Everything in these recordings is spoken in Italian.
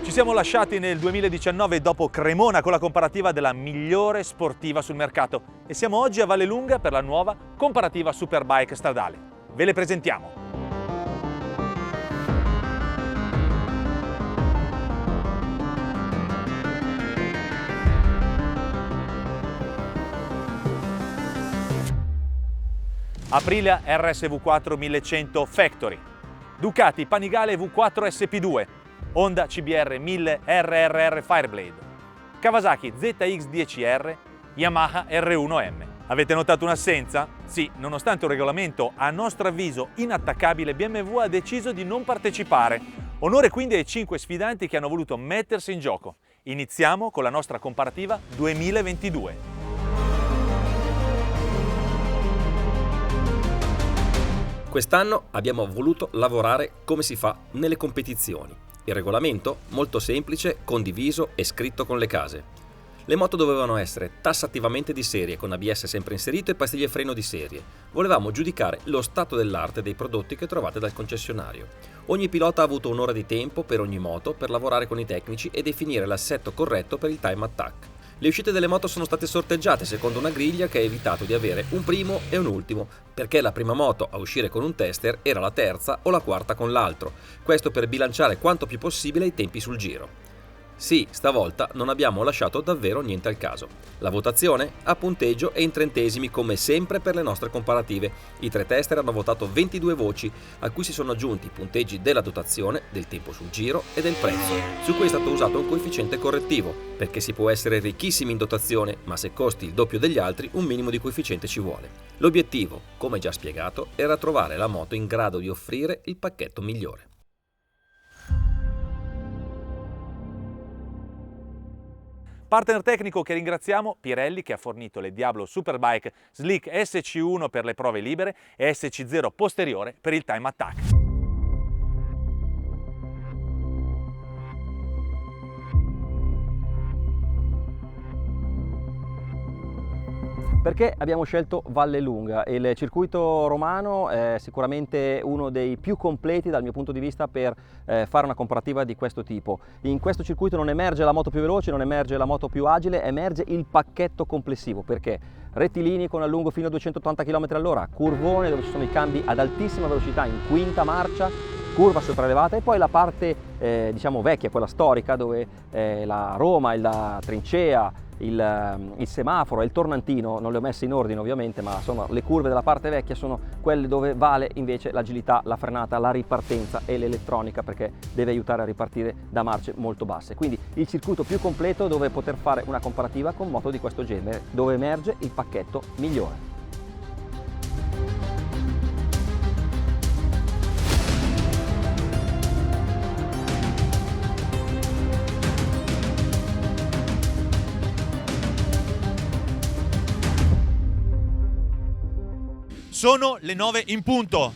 Ci siamo lasciati nel 2019 dopo Cremona con la comparativa della migliore sportiva sul mercato e siamo oggi a Vallelunga per la nuova comparativa Superbike stradale. Ve le presentiamo. Aprilia RS V4 1100 Factory, Ducati Panigale V4 SP2, Honda CBR 1000 RRR Fireblade, Kawasaki ZX10R, Yamaha R1M. Avete notato un'assenza? Sì, nonostante un regolamento a nostro avviso inattaccabile, BMW ha deciso di non partecipare. Onore quindi ai 5 sfidanti che hanno voluto mettersi in gioco. Iniziamo con la nostra comparativa 2022. Quest'anno abbiamo voluto lavorare come si fa nelle competizioni. Il regolamento, molto semplice, condiviso e scritto con le case. Le moto dovevano essere tassativamente di serie, con ABS sempre inserito e pastiglie freno di serie. Volevamo giudicare lo stato dell'arte dei prodotti che trovate dal concessionario. Ogni pilota ha avuto un'ora di tempo per ogni moto per lavorare con i tecnici e definire l'assetto corretto per il time attack. Le uscite delle moto sono state sorteggiate secondo una griglia che ha evitato di avere un primo e un ultimo, perché la prima moto a uscire con un tester era la terza o la quarta con l'altro, questo per bilanciare quanto più possibile i tempi sul giro. Sì, stavolta non abbiamo lasciato davvero niente al caso. La votazione a punteggio e in trentesimi come sempre per le nostre comparative. I 3 tester hanno votato 22 voci, a cui si sono aggiunti i punteggi della dotazione, del tempo sul giro e del prezzo, su cui è stato usato un coefficiente correttivo, perché si può essere ricchissimi in dotazione, ma se costi il doppio degli altri un minimo di coefficiente ci vuole. L'obiettivo, come già spiegato, era trovare la moto in grado di offrire il pacchetto migliore. Partner tecnico che ringraziamo, Pirelli, che ha fornito le Diablo Superbike Slick SC1 per le prove libere e SC0 posteriore per il time attack. Perché abbiamo scelto Vallelunga? Il circuito romano è sicuramente uno dei più completi dal mio punto di vista per fare una comparativa di questo tipo. In questo circuito non emerge la moto più veloce, non emerge la moto più agile, emerge il pacchetto complessivo. Perché? Rettilinei con allungo fino a 280 km/h, curvone dove ci sono i cambi ad altissima velocità in quinta marcia, curva sopraelevata e poi la parte diciamo vecchia, quella storica, dove la Roma, la trincea, il semaforo e il tornantino, non le ho messe in ordine ovviamente, ma sono le curve della parte vecchia, sono quelle dove vale invece l'agilità, la frenata, la ripartenza e l'elettronica, perché deve aiutare a ripartire da marce molto basse. Quindi il circuito più completo dove poter fare una comparativa con moto di questo genere, dove emerge il pacchetto migliore. Sono le 9 in punto.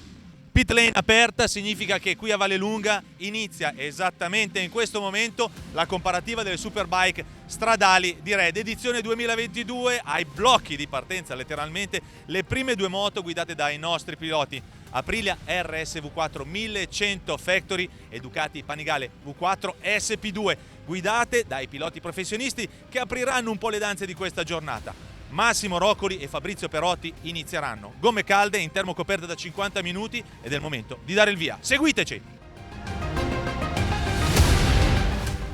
Pit lane aperta significa che qui a Vallelunga inizia esattamente in questo momento la comparativa delle Superbike stradali di Red, edizione 2022, ai blocchi di partenza letteralmente le prime 2 moto guidate dai nostri piloti. Aprilia RS V4 1100 Factory e Ducati Panigale V4 SP2, guidate dai piloti professionisti che apriranno un po' le danze di questa giornata. Massimo Roccoli e Fabrizio Perotti inizieranno. Gomme calde in termocoperte da 50 minuti ed è il momento di dare il via. Seguiteci!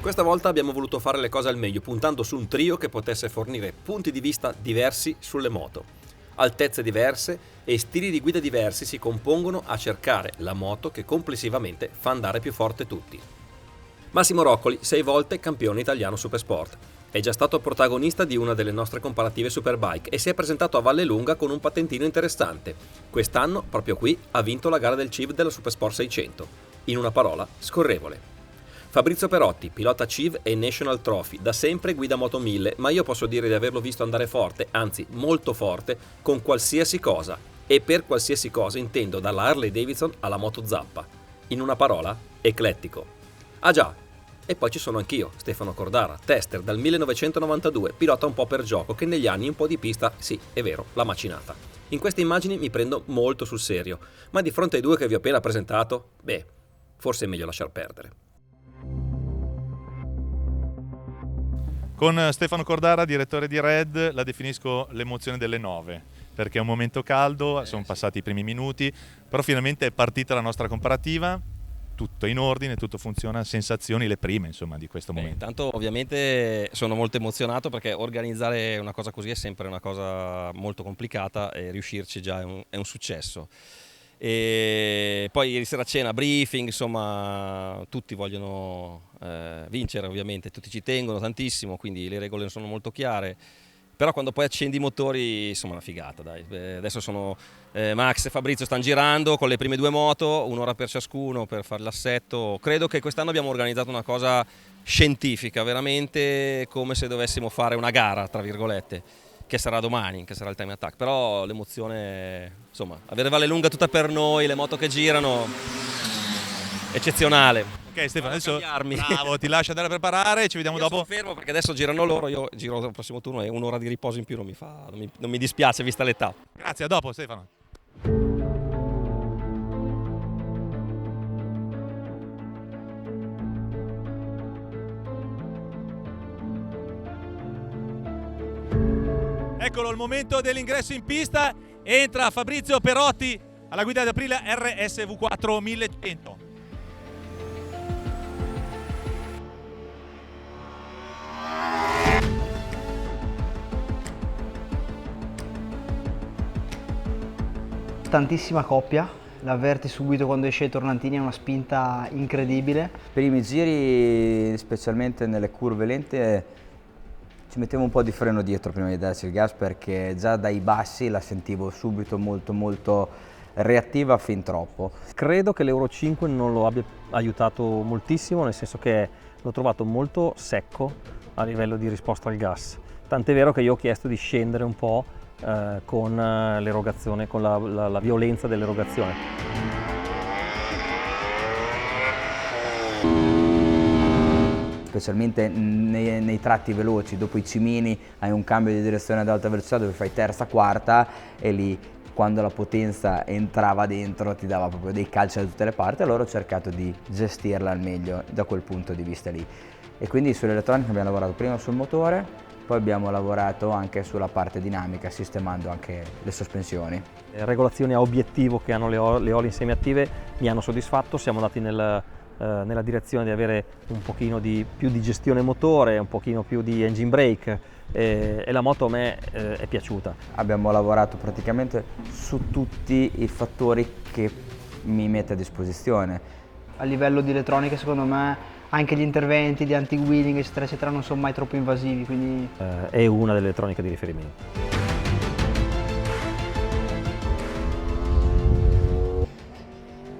Questa volta abbiamo voluto fare le cose al meglio, puntando su un trio che potesse fornire punti di vista diversi sulle moto. Altezze diverse e stili di guida diversi si compongono a cercare la moto che complessivamente fa andare più forte tutti. Massimo Roccoli, 6 volte campione italiano Supersport. È già stato protagonista di una delle nostre comparative Superbike e si è presentato a Vallelunga con un patentino interessante. Quest'anno, proprio qui, ha vinto la gara del CIV della Supersport 600. In una parola, scorrevole. Fabrizio Perotti, pilota CIV e National Trophy, da sempre guida Moto 1000, ma io posso dire di averlo visto andare forte, anzi molto forte, con qualsiasi cosa. E per qualsiasi cosa intendo dalla Harley Davidson alla Moto Zappa. In una parola, eclettico. Ah già! E poi ci sono anch'io, Stefano Cordara, tester dal 1992, pilota un po' per gioco che negli anni un po' di pista, sì, è vero, l'ha macinata. In queste immagini mi prendo molto sul serio, ma di fronte ai 2 che vi ho appena presentato, forse è meglio lasciar perdere. Con Stefano Cordara, direttore di Red, la definisco l'emozione delle 9, perché è un momento caldo, sono passati i primi minuti, però finalmente è partita la nostra comparativa, tutto in ordine, tutto funziona, sensazioni le prime insomma di questo momento. Intanto ovviamente sono molto emozionato perché organizzare una cosa così è sempre una cosa molto complicata e riuscirci già è un successo. E poi ieri sera a cena, briefing, insomma tutti vogliono vincere ovviamente, tutti ci tengono tantissimo, quindi le regole sono molto chiare. Però quando poi accendi i motori, insomma, è una figata, dai. Adesso sono Max e Fabrizio stanno girando con le prime 2 moto, 1 ora per ciascuno per fare l'assetto. Credo che quest'anno abbiamo organizzato una cosa scientifica, veramente come se dovessimo fare una gara, tra virgolette, che sarà domani, che sarà il time attack. Però l'emozione, insomma, avere Vallelunga tutta per noi, le moto che girano, eccezionale. Ok Stefano, adesso cambiarmi. bravo, ti lascio andare a preparare, ci vediamo Io dopo. sono fermo perché adesso girano loro, io giro al prossimo turno e 1 ora di riposo in più non mi dispiace vista l'età. Grazie, a dopo Stefano. Eccolo il momento dell'ingresso in pista, entra Fabrizio Perotti alla guida di Aprilia RSV4 1100. Tantissima coppia, l'avverti subito quando esce i tornantini, è una spinta incredibile. Per i miei giri, specialmente nelle curve lente, ci mettevo un po' di freno dietro prima di darci il gas, perché già dai bassi la sentivo subito molto reattiva, fin troppo. Credo che l'Euro 5 non lo abbia aiutato moltissimo, nel senso che l'ho trovato molto secco a livello di risposta al gas. Tant'è vero che io ho chiesto di scendere un po' con l'erogazione, con la violenza dell'erogazione. Specialmente nei tratti veloci, dopo i cimini hai un cambio di direzione ad alta velocità dove fai terza, quarta e lì quando la potenza entrava dentro ti dava proprio dei calci da tutte le parti, allora ho cercato di gestirla al meglio da quel punto di vista lì. E quindi sull'elettronica abbiamo lavorato prima sul motore, poi abbiamo lavorato anche sulla parte dinamica, sistemando anche le sospensioni. Le regolazioni a obiettivo che hanno le oli semiattive mi hanno soddisfatto, siamo andati nella direzione di avere un pochino più di gestione motore, un pochino più di engine brake e la moto a me è piaciuta. Abbiamo lavorato praticamente su tutti i fattori che mi mette a disposizione. A livello di elettronica secondo me anche gli interventi di anti-wheeling eccetera eccetera non sono mai troppo invasivi, quindi È una delle elettroniche di riferimento.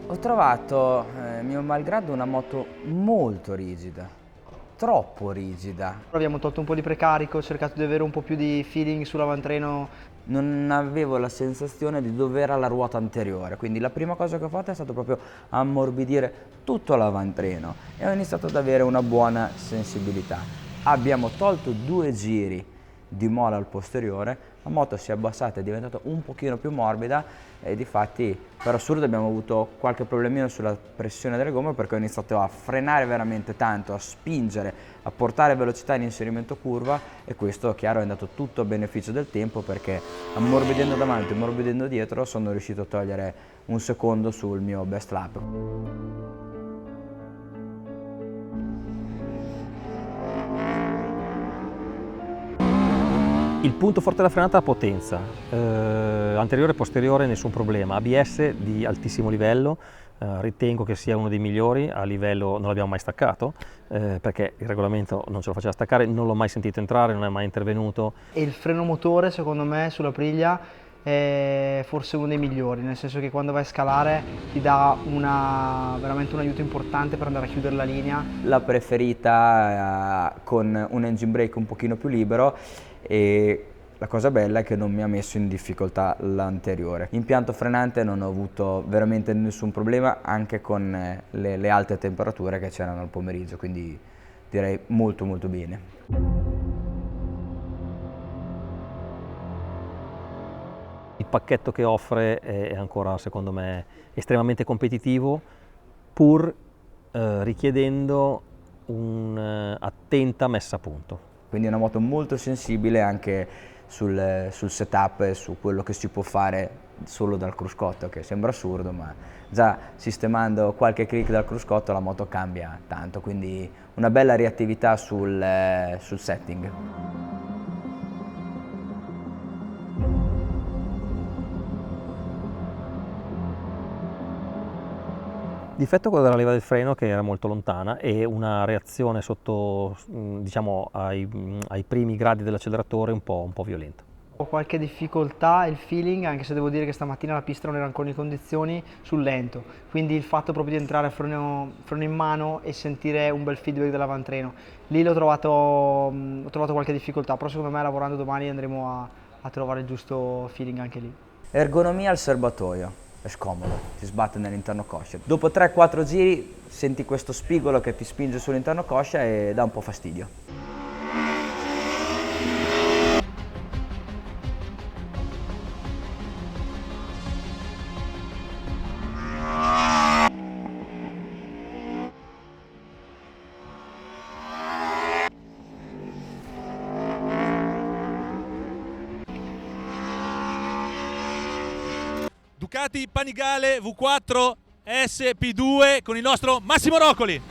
Ho trovato, mio malgrado, una moto molto rigida, troppo rigida. abbiamo tolto un po' di precarico, ho cercato di avere un po' più di feeling sull'avantreno. Non avevo la sensazione di dov'era la ruota anteriore, quindi la prima cosa che ho fatto è stato proprio ammorbidire tutto l'avantreno e ho iniziato ad avere una buona sensibilità. Abbiamo tolto 2 giri di mola al posteriore, la moto si è abbassata, è diventata un pochino più morbida e difatti per assurdo abbiamo avuto qualche problemino sulla pressione delle gomme, perché ho iniziato a frenare veramente tanto, a spingere, a portare velocità in inserimento curva, e questo chiaro è andato tutto a beneficio del tempo, perché ammorbidendo davanti e ammorbidendo dietro sono riuscito a togliere un secondo sul mio best lap. Il punto forte della frenata è la potenza, anteriore e posteriore nessun problema, ABS di altissimo livello, ritengo che sia uno dei migliori a livello, non l'abbiamo mai staccato, perché il regolamento non ce lo faceva staccare, non l'ho mai sentito entrare, non è mai intervenuto. E il freno motore secondo me sulla Aprilia è forse uno dei migliori, nel senso che quando vai a scalare ti dà veramente un aiuto importante per andare a chiudere la linea. La preferita con un engine brake un pochino più libero, e la cosa bella è che non mi ha messo in difficoltà l'anteriore. Impianto frenante non ho avuto veramente nessun problema, anche con le alte temperature che c'erano al pomeriggio, quindi direi molto bene. Il pacchetto che offre è ancora, secondo me, estremamente competitivo, pur richiedendo un'attenta messa a punto. quindi è una moto molto sensibile anche sul setup e su quello che si può fare solo dal cruscotto, che sembra assurdo, ma già sistemando qualche click dal cruscotto la moto cambia tanto, quindi una bella reattività sul setting. Difetto quello della leva del freno, che era molto lontana, e una reazione sotto, diciamo, ai primi gradi dell'acceleratore un po' violenta. Ho qualche difficoltà, il feeling, anche se devo dire che stamattina la pista non era ancora in condizioni, sul lento. Quindi il fatto proprio di entrare a freno in mano e sentire un bel feedback dell'avantreno. Lì ho trovato qualche difficoltà, però secondo me lavorando domani andremo a trovare il giusto feeling anche lì. Ergonomia al serbatoio. È scomodo, ti sbatte nell'interno coscia. Dopo 3-4 giri senti questo spigolo che ti spinge sull'interno coscia e dà un po' fastidio. Ducati Panigale V4 SP2 con il nostro Massimo Roccoli.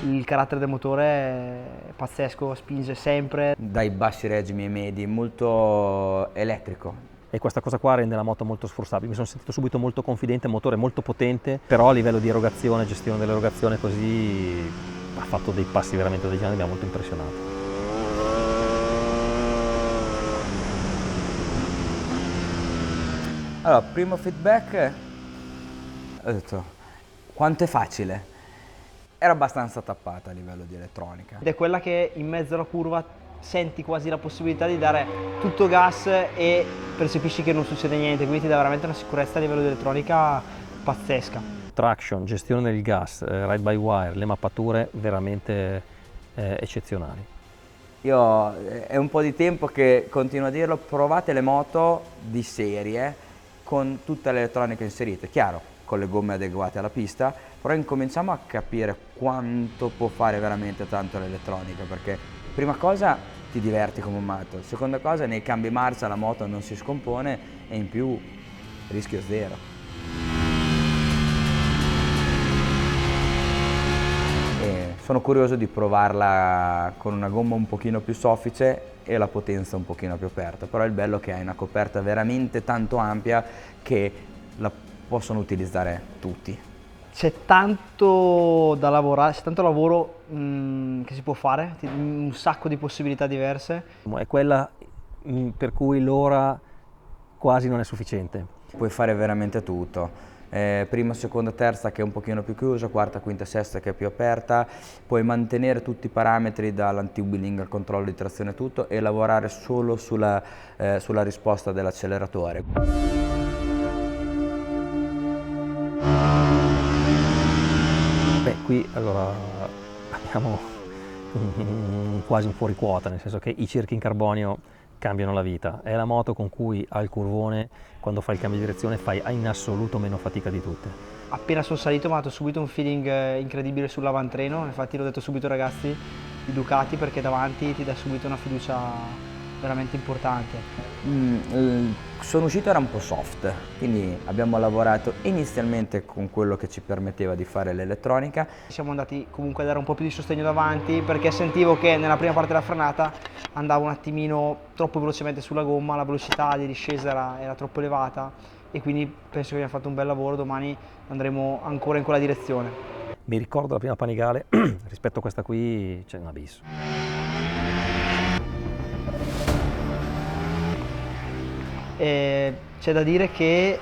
Il carattere del motore è pazzesco, spinge sempre. Dai bassi regimi ai medi, molto elettrico. E questa cosa qua rende la moto molto sforzabile. Mi sono sentito subito molto confidente, il motore molto potente, però a livello di erogazione, gestione dell'erogazione così, ha fatto dei passi veramente originali, mi ha molto impressionato. Allora, primo feedback, ho detto, quanto è facile. Era abbastanza tappata a livello di elettronica. Ed è quella che in mezzo alla curva senti quasi la possibilità di dare tutto gas e percepisci che non succede niente, quindi ti dà veramente una sicurezza a livello di elettronica pazzesca. Traction, gestione del gas, ride by wire, le mappature veramente eccezionali. Io è un po' di tempo che continuo a dirlo, provate le moto di serie con tutta l'elettronica inserita, chiaro, con le gomme adeguate alla pista, però incominciamo a capire quanto può fare veramente tanto l'elettronica, perché prima cosa ti diverti come un matto, seconda cosa nei cambi marcia la moto non si scompone e in più rischio zero. E sono curioso di provarla con una gomma un pochino più soffice e la potenza un pochino più aperta, però il bello è che hai una coperta veramente tanto ampia che la possono utilizzare tutti. C'è tanto da lavorare, c'è tanto lavoro che si può fare, un sacco di possibilità diverse. È quella per cui l'ora quasi non è sufficiente. Puoi fare veramente tutto. Prima, seconda, terza che è un pochino più chiusa, quarta, quinta, sesta che è più aperta, puoi mantenere tutti i parametri dall'anti-wheeling al controllo di trazione tutto e lavorare solo sulla risposta dell'acceleratore. Beh, qui allora abbiamo quasi un fuoriquota, nel senso che i cerchi in carbonio cambiano la vita. È la moto con cui al curvone, quando fai il cambio di direzione, fai in assoluto meno fatica di tutte. Appena sono salito mi ha dato subito un feeling incredibile sull'avantreno, infatti l'ho detto subito ai ragazzi di Ducati perché davanti ti dà subito una fiducia veramente importante. Sono uscito, era un po' soft, quindi abbiamo lavorato inizialmente con quello che ci permetteva di fare l'elettronica. Siamo andati comunque a dare un po' più di sostegno davanti perché sentivo che nella prima parte della frenata andavo un attimino troppo velocemente sulla gomma, la velocità di discesa era troppo elevata e quindi penso che abbiamo fatto un bel lavoro, domani andremo ancora in quella direzione. Mi ricordo la prima Panigale, rispetto a questa qui c'è un abisso. C'è da dire che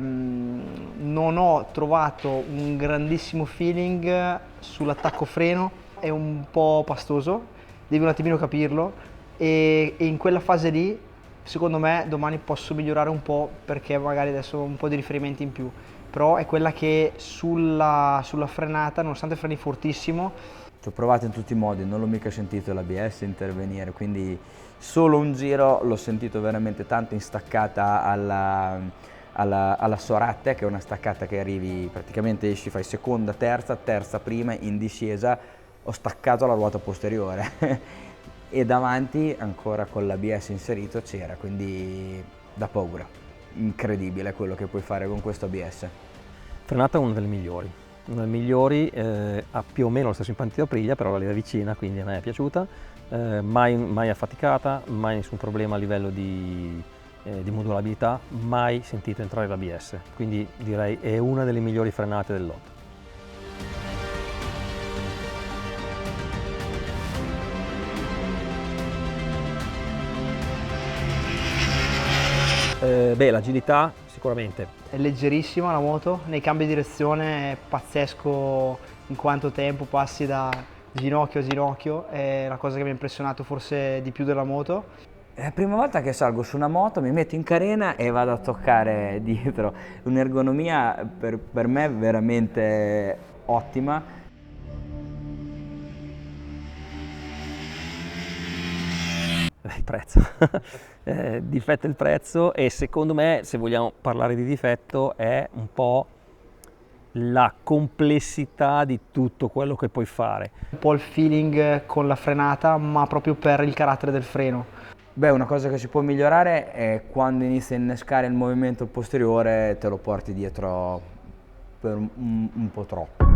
non ho trovato un grandissimo feeling sull'attacco freno, è un po' pastoso, devi un attimino capirlo e in quella fase lì secondo me domani posso migliorare un po' perché magari adesso ho un po' di riferimenti in più, però è quella che sulla frenata, nonostante freni fortissimo. Ci ho provato in tutti i modi, non l'ho mica sentito l'ABS intervenire, quindi solo un giro l'ho sentito veramente tanto in staccata alla Sorate, che è una staccata che arrivi, praticamente esci, fai seconda, terza, terza prima, in discesa, ho staccato la ruota posteriore e davanti ancora con l'ABS inserito c'era, quindi da paura. Incredibile quello che puoi fare con questo ABS. Frenata è una delle migliori, ha più o meno lo stesso impantino Aprilia, però la linea vicina, quindi a me è piaciuta, mai affaticata, mai nessun problema a livello di modulabilità, mai sentito entrare l'ABS, quindi direi è una delle migliori frenate del lotto. L'agilità sicuramente. È leggerissima la moto, nei cambi di direzione è pazzesco in quanto tempo passi da ginocchio a ginocchio, è la cosa che mi ha impressionato forse di più della moto. È la prima volta che salgo su una moto, mi metto in carena e vado a toccare dietro, un'ergonomia per me veramente ottima. Il prezzo, difetto il prezzo, e secondo me, se vogliamo parlare di difetto, è un po' la complessità di tutto quello che puoi fare. Un po' il feeling con la frenata, ma proprio per il carattere del freno. Beh, una cosa che si può migliorare è quando inizi a innescare il movimento posteriore, te lo porti dietro per un po' troppo.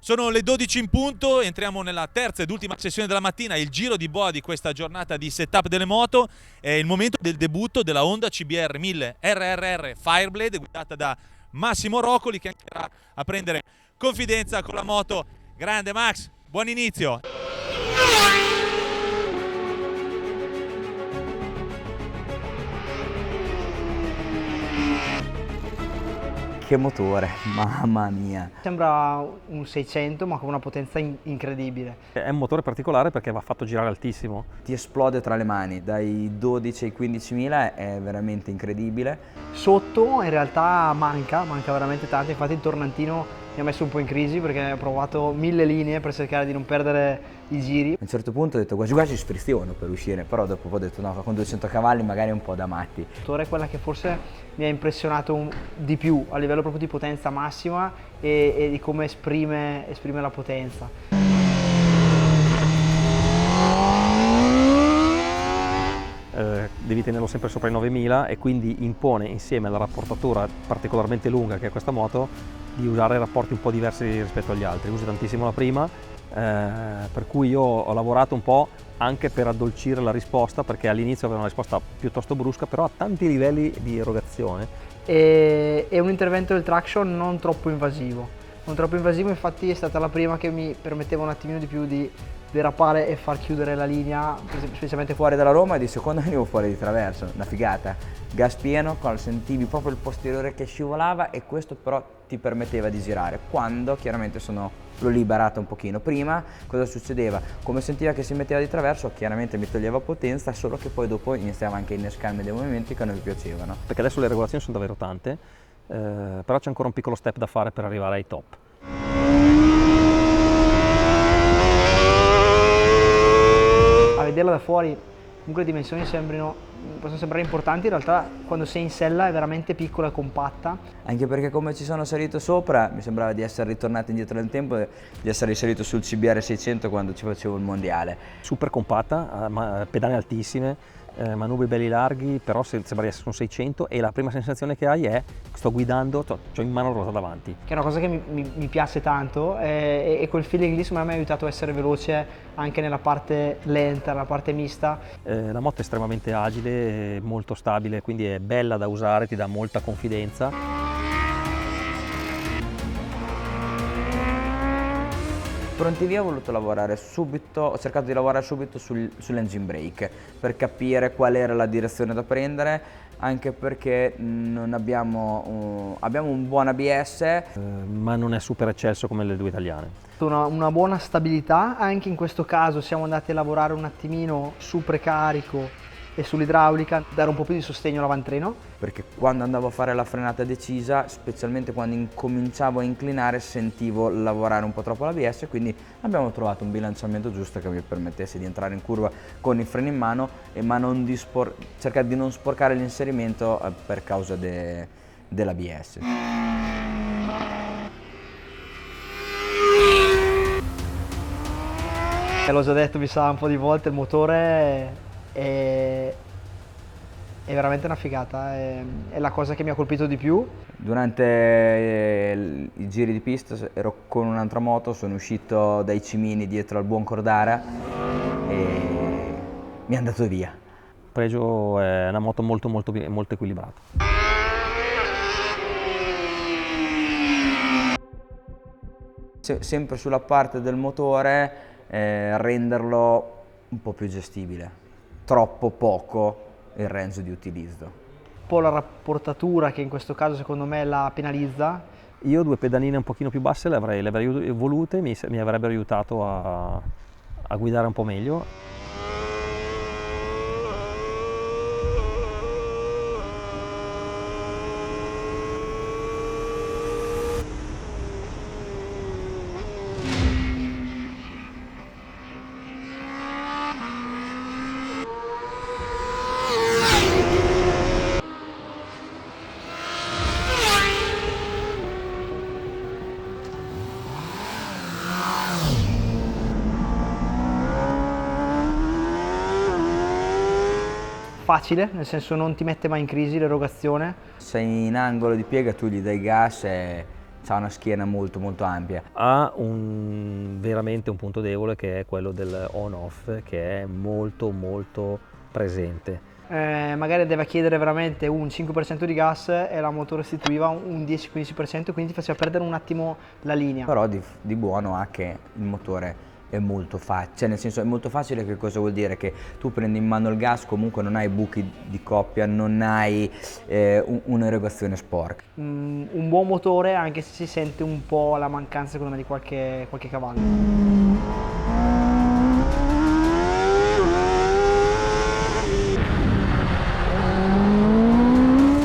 Sono le 12 in punto, entriamo nella terza ed ultima sessione della mattina, il giro di boa di questa giornata di setup delle moto. È il momento del debutto della Honda CBR 1000 RRR Fireblade, guidata da Massimo Roccoli, che andrà a prendere confidenza con la moto. Grande Max, buon inizio! Che motore, mamma mia! Sembra un 600 ma con una potenza incredibile. È un motore particolare perché va fatto girare altissimo. Ti esplode tra le mani, dai 12 ai 15.000 è veramente incredibile. Sotto in realtà manca veramente tanto, infatti il tornantino mi ha messo un po' in crisi perché ho provato 1000 linee per cercare di non perdere i giri. A un certo punto ho detto quasi quasi spriziono per uscire, però dopo ho detto no, con 200 cavalli magari è un po' da matti. Il motore è quella che forse mi ha impressionato di più a livello proprio di potenza massima e di come esprime la potenza. Devi tenerlo sempre sopra i 9000 e quindi impone, insieme alla rapportatura particolarmente lunga che è questa moto, di usare rapporti un po' diversi rispetto agli altri. Uso tantissimo la prima, per cui io ho lavorato un po' anche per addolcire la risposta, perché all'inizio aveva una risposta piuttosto brusca, però a tanti livelli di erogazione. E un intervento del traction non troppo invasivo. Non troppo invasivo, infatti è stata la prima che mi permetteva un attimino di più di derapare e far chiudere la linea, specialmente Fuori dalla Roma e di seconda venivo fuori di traverso, una figata. Gas pieno, sentivi proprio il posteriore che scivolava e questo però ti permetteva di girare. Quando chiaramente l'ho liberata un pochino prima, cosa succedeva? Come sentiva che si metteva di traverso, chiaramente mi toglieva potenza, solo che poi dopo iniziava anche a innescarmi dei movimenti che non mi piacevano. Perché adesso le regolazioni sono davvero tante, però c'è ancora un piccolo step da fare per arrivare ai top. A vederla da fuori comunque le dimensioni possono sembrare importanti, in realtà quando sei in sella è veramente piccola e compatta. Anche perché come ci sono salito sopra mi sembrava di essere ritornato indietro nel tempo e di essere risalito sul CBR 600 quando ci facevo il mondiale. Super compatta, pedane altissime, manubri belli larghi, però sembra di essere un 600 e la prima sensazione che hai è sto guidando, ho in mano la ruota davanti. Che è una cosa che mi piace tanto e quel feeling lì secondo me mi ha aiutato a essere veloce anche nella parte lenta, nella parte mista. La moto è estremamente agile, molto stabile, quindi è bella da usare, ti dà molta confidenza. Pronti via ho voluto lavorare subito, ho cercato di lavorare subito sull'engine brake per capire qual era la direzione da prendere, anche perché non abbiamo un buon ABS. Ma non è super eccelso come le due italiane. Una buona stabilità, anche in questo caso siamo andati a lavorare un attimino su precarico e sull'idraulica, dare un po' più di sostegno all'avantreno. Perché quando andavo a fare la frenata decisa, specialmente quando incominciavo a inclinare, sentivo lavorare un po' troppo l'ABS, quindi abbiamo trovato un bilanciamento giusto che mi permettesse di entrare in curva con i freni in mano, ma non di cercare di non sporcare l'inserimento per causa dell'ABS. L'ho già detto, mi sa un po' di volte, il motore è veramente una figata, è la cosa che mi ha colpito di più. Durante i giri di pista ero con un'altra moto, sono uscito dai cimini dietro al buon Cordara e mi è andato via. Il pregio è una moto molto equilibrata. Sempre sulla parte del motore, renderlo un po' più gestibile, troppo poco il range di utilizzo. Un po' la rapportatura che in questo caso secondo me la penalizza. Io 2 pedalline un pochino più basse le avrei volute, mi avrebbero aiutato a guidare un po' meglio. Facile, nel senso non ti mette mai in crisi l'erogazione. Sei in angolo di piega, tu gli dai gas e ha una schiena molto ampia. Ha veramente un punto debole che è quello del on-off, che è molto presente. Magari deve chiedere veramente un 5% di gas e la moto restituiva un 10-15%, quindi ti faceva perdere un attimo la linea. Però di buono ha che il motore è molto facile, cioè nel senso è molto facile. Che cosa vuol dire? Che tu prendi in mano il gas, comunque non hai buchi di coppia, non hai un'erogazione sporca. Un buon motore, anche se si sente un po' la mancanza secondo me di qualche cavallo.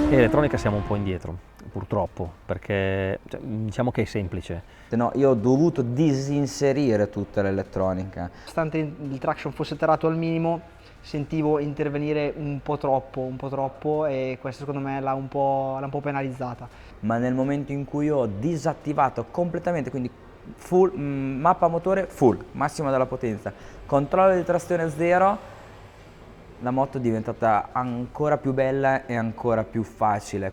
In elettronica siamo un po' indietro, purtroppo, perché diciamo che è semplice. No, io ho dovuto disinserire tutta l'elettronica. Nonostante il traction fosse tarato al minimo, sentivo intervenire un po' troppo e questo secondo me l'ha un po' penalizzata. Ma nel momento in cui ho disattivato completamente, quindi full, mappa motore full, massima della potenza, controllo di trazione zero, la moto è diventata ancora più bella e ancora più facile.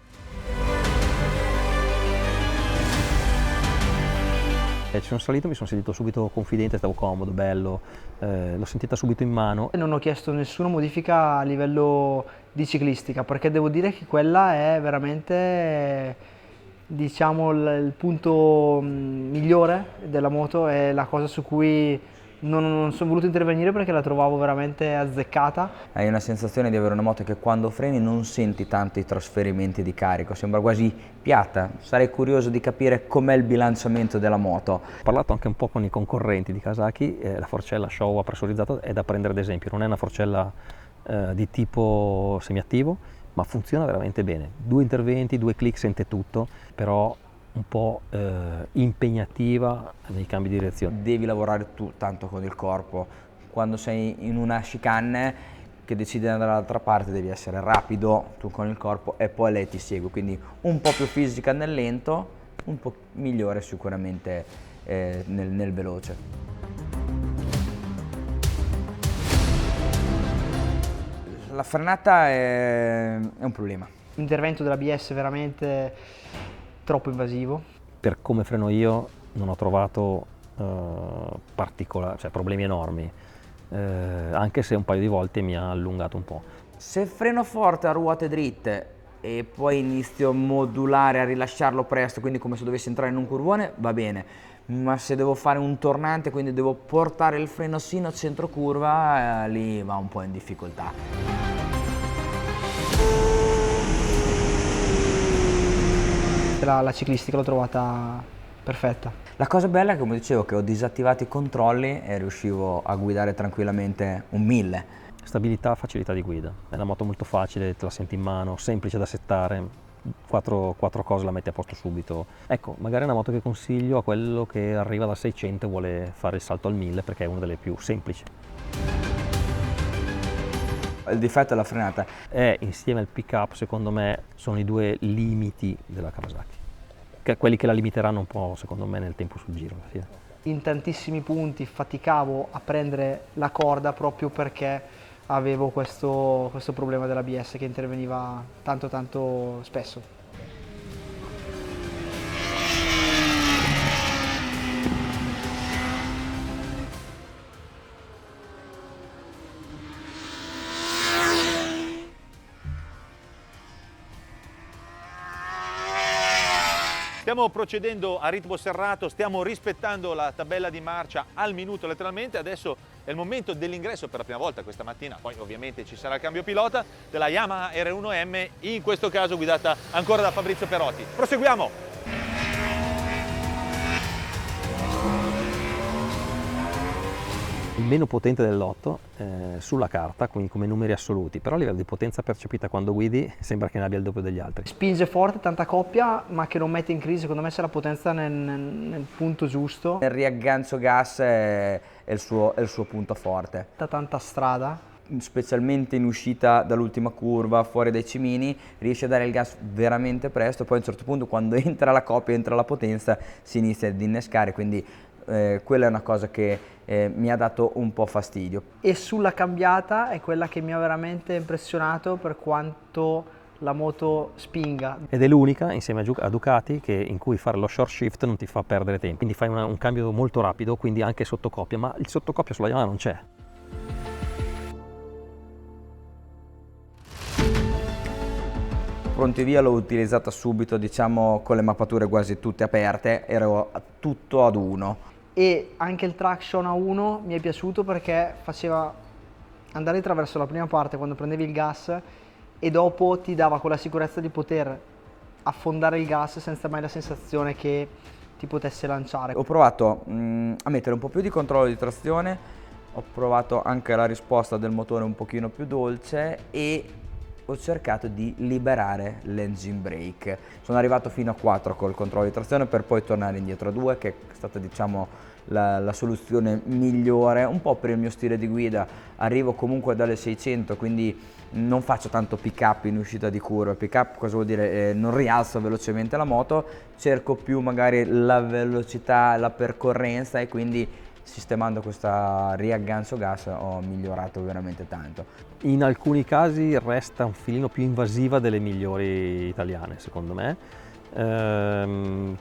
Ci sono salito, mi sono sentito subito confidente, stavo comodo, bello, l'ho sentita subito in mano. Non ho chiesto nessuna modifica a livello di ciclistica, perché devo dire che quella è veramente, diciamo, il punto migliore della moto, è la cosa su cui non sono voluto intervenire perché la trovavo veramente azzeccata. Hai una sensazione di avere una moto che quando freni non senti tanto i trasferimenti di carico, sembra quasi piatta. Sarei curioso di capire com'è il bilanciamento della moto. Ho parlato anche un po' con i concorrenti di Kawasaki, la forcella Showa pressurizzata è da prendere ad esempio, non è una forcella di tipo semiattivo, ma funziona veramente bene. 2 interventi, 2 click, sente tutto, però un po' impegnativa nei cambi di direzione. Devi lavorare tu tanto con il corpo. Quando sei in una chicane che decidi di andare dall'altra parte devi essere rapido tu con il corpo e poi lei ti segue, quindi un po' più fisica nel lento, un po' migliore sicuramente nel veloce. La frenata è un problema. L'intervento dell'ABS è veramente troppo invasivo. Per come freno io non ho trovato problemi enormi, anche se un paio di volte mi ha allungato un po'. Se freno forte a ruote dritte e poi inizio a modulare, a rilasciarlo presto, quindi come se dovessi entrare in un curvone, va bene, ma se devo fare un tornante, quindi devo portare il freno sino a centro curva, lì va un po' in difficoltà. La ciclistica l'ho trovata perfetta. La cosa bella è, come dicevo, che ho disattivato i controlli e riuscivo a guidare tranquillamente un 1000. Stabilità, facilità di guida. È una moto molto facile, te la senti in mano, semplice da settare, quattro cose la metti a posto subito. Ecco, magari è una moto che consiglio a quello che arriva dal 600 e vuole fare il salto al 1000 perché è una delle più semplici. Il difetto è la frenata. Insieme al pick-up, secondo me, sono i due limiti della Kawasaki, quelli che la limiteranno un po', secondo me, nel tempo sul giro alla fine. In tantissimi punti faticavo a prendere la corda proprio perché avevo questo problema dell'ABS che interveniva tanto spesso. Stiamo procedendo a ritmo serrato, stiamo rispettando la tabella di marcia al minuto letteralmente. Adesso è il momento dell'ingresso per la prima volta questa mattina, poi ovviamente ci sarà il cambio pilota della Yamaha R1M, in questo caso guidata ancora da Fabrizio Perotti. Proseguiamo! Il meno potente dell'otto sulla carta, quindi come numeri assoluti, però a livello di potenza percepita quando guidi sembra che ne abbia il doppio degli altri. Spinge forte, tanta coppia, ma che non mette in crisi, secondo me c'è la potenza nel punto giusto. Il riaggancio gas è il suo punto forte. Tanta strada. Specialmente in uscita dall'ultima curva, fuori dai cimini, riesce a dare il gas veramente presto, poi a un certo punto quando entra la coppia, entra la potenza, si inizia ad innescare, quindi quella è una cosa che mi ha dato un po' fastidio. E sulla cambiata è quella che mi ha veramente impressionato per quanto la moto spinga. Ed è l'unica insieme a Ducati in cui fare lo short shift non ti fa perdere tempo, quindi fai un cambio molto rapido, quindi anche sottocoppia, ma il sottocoppia sulla Yamaha non c'è. Pronti via l'ho utilizzata subito, diciamo con le mappature quasi tutte aperte, ero tutto ad uno. E anche il traction a 1 mi è piaciuto perché faceva andare attraverso la prima parte quando prendevi il gas e dopo ti dava quella sicurezza di poter affondare il gas senza mai la sensazione che ti potesse lanciare. Ho provato a mettere un po' più di controllo di trazione, ho provato anche la risposta del motore un pochino più dolce e ho cercato di liberare l'engine brake. Sono arrivato fino a 4 col controllo di trazione per poi tornare indietro a 2, che è stata diciamo la soluzione migliore, un po' per il mio stile di guida. Arrivo comunque dalle 600, quindi non faccio tanto pick up in uscita di curva. Pick up cosa vuol dire? Non rialzo velocemente la moto, cerco più magari la velocità, la percorrenza e quindi sistemando questa riaggancio gas ho migliorato veramente tanto. In alcuni casi resta un filino più invasiva delle migliori italiane, secondo me,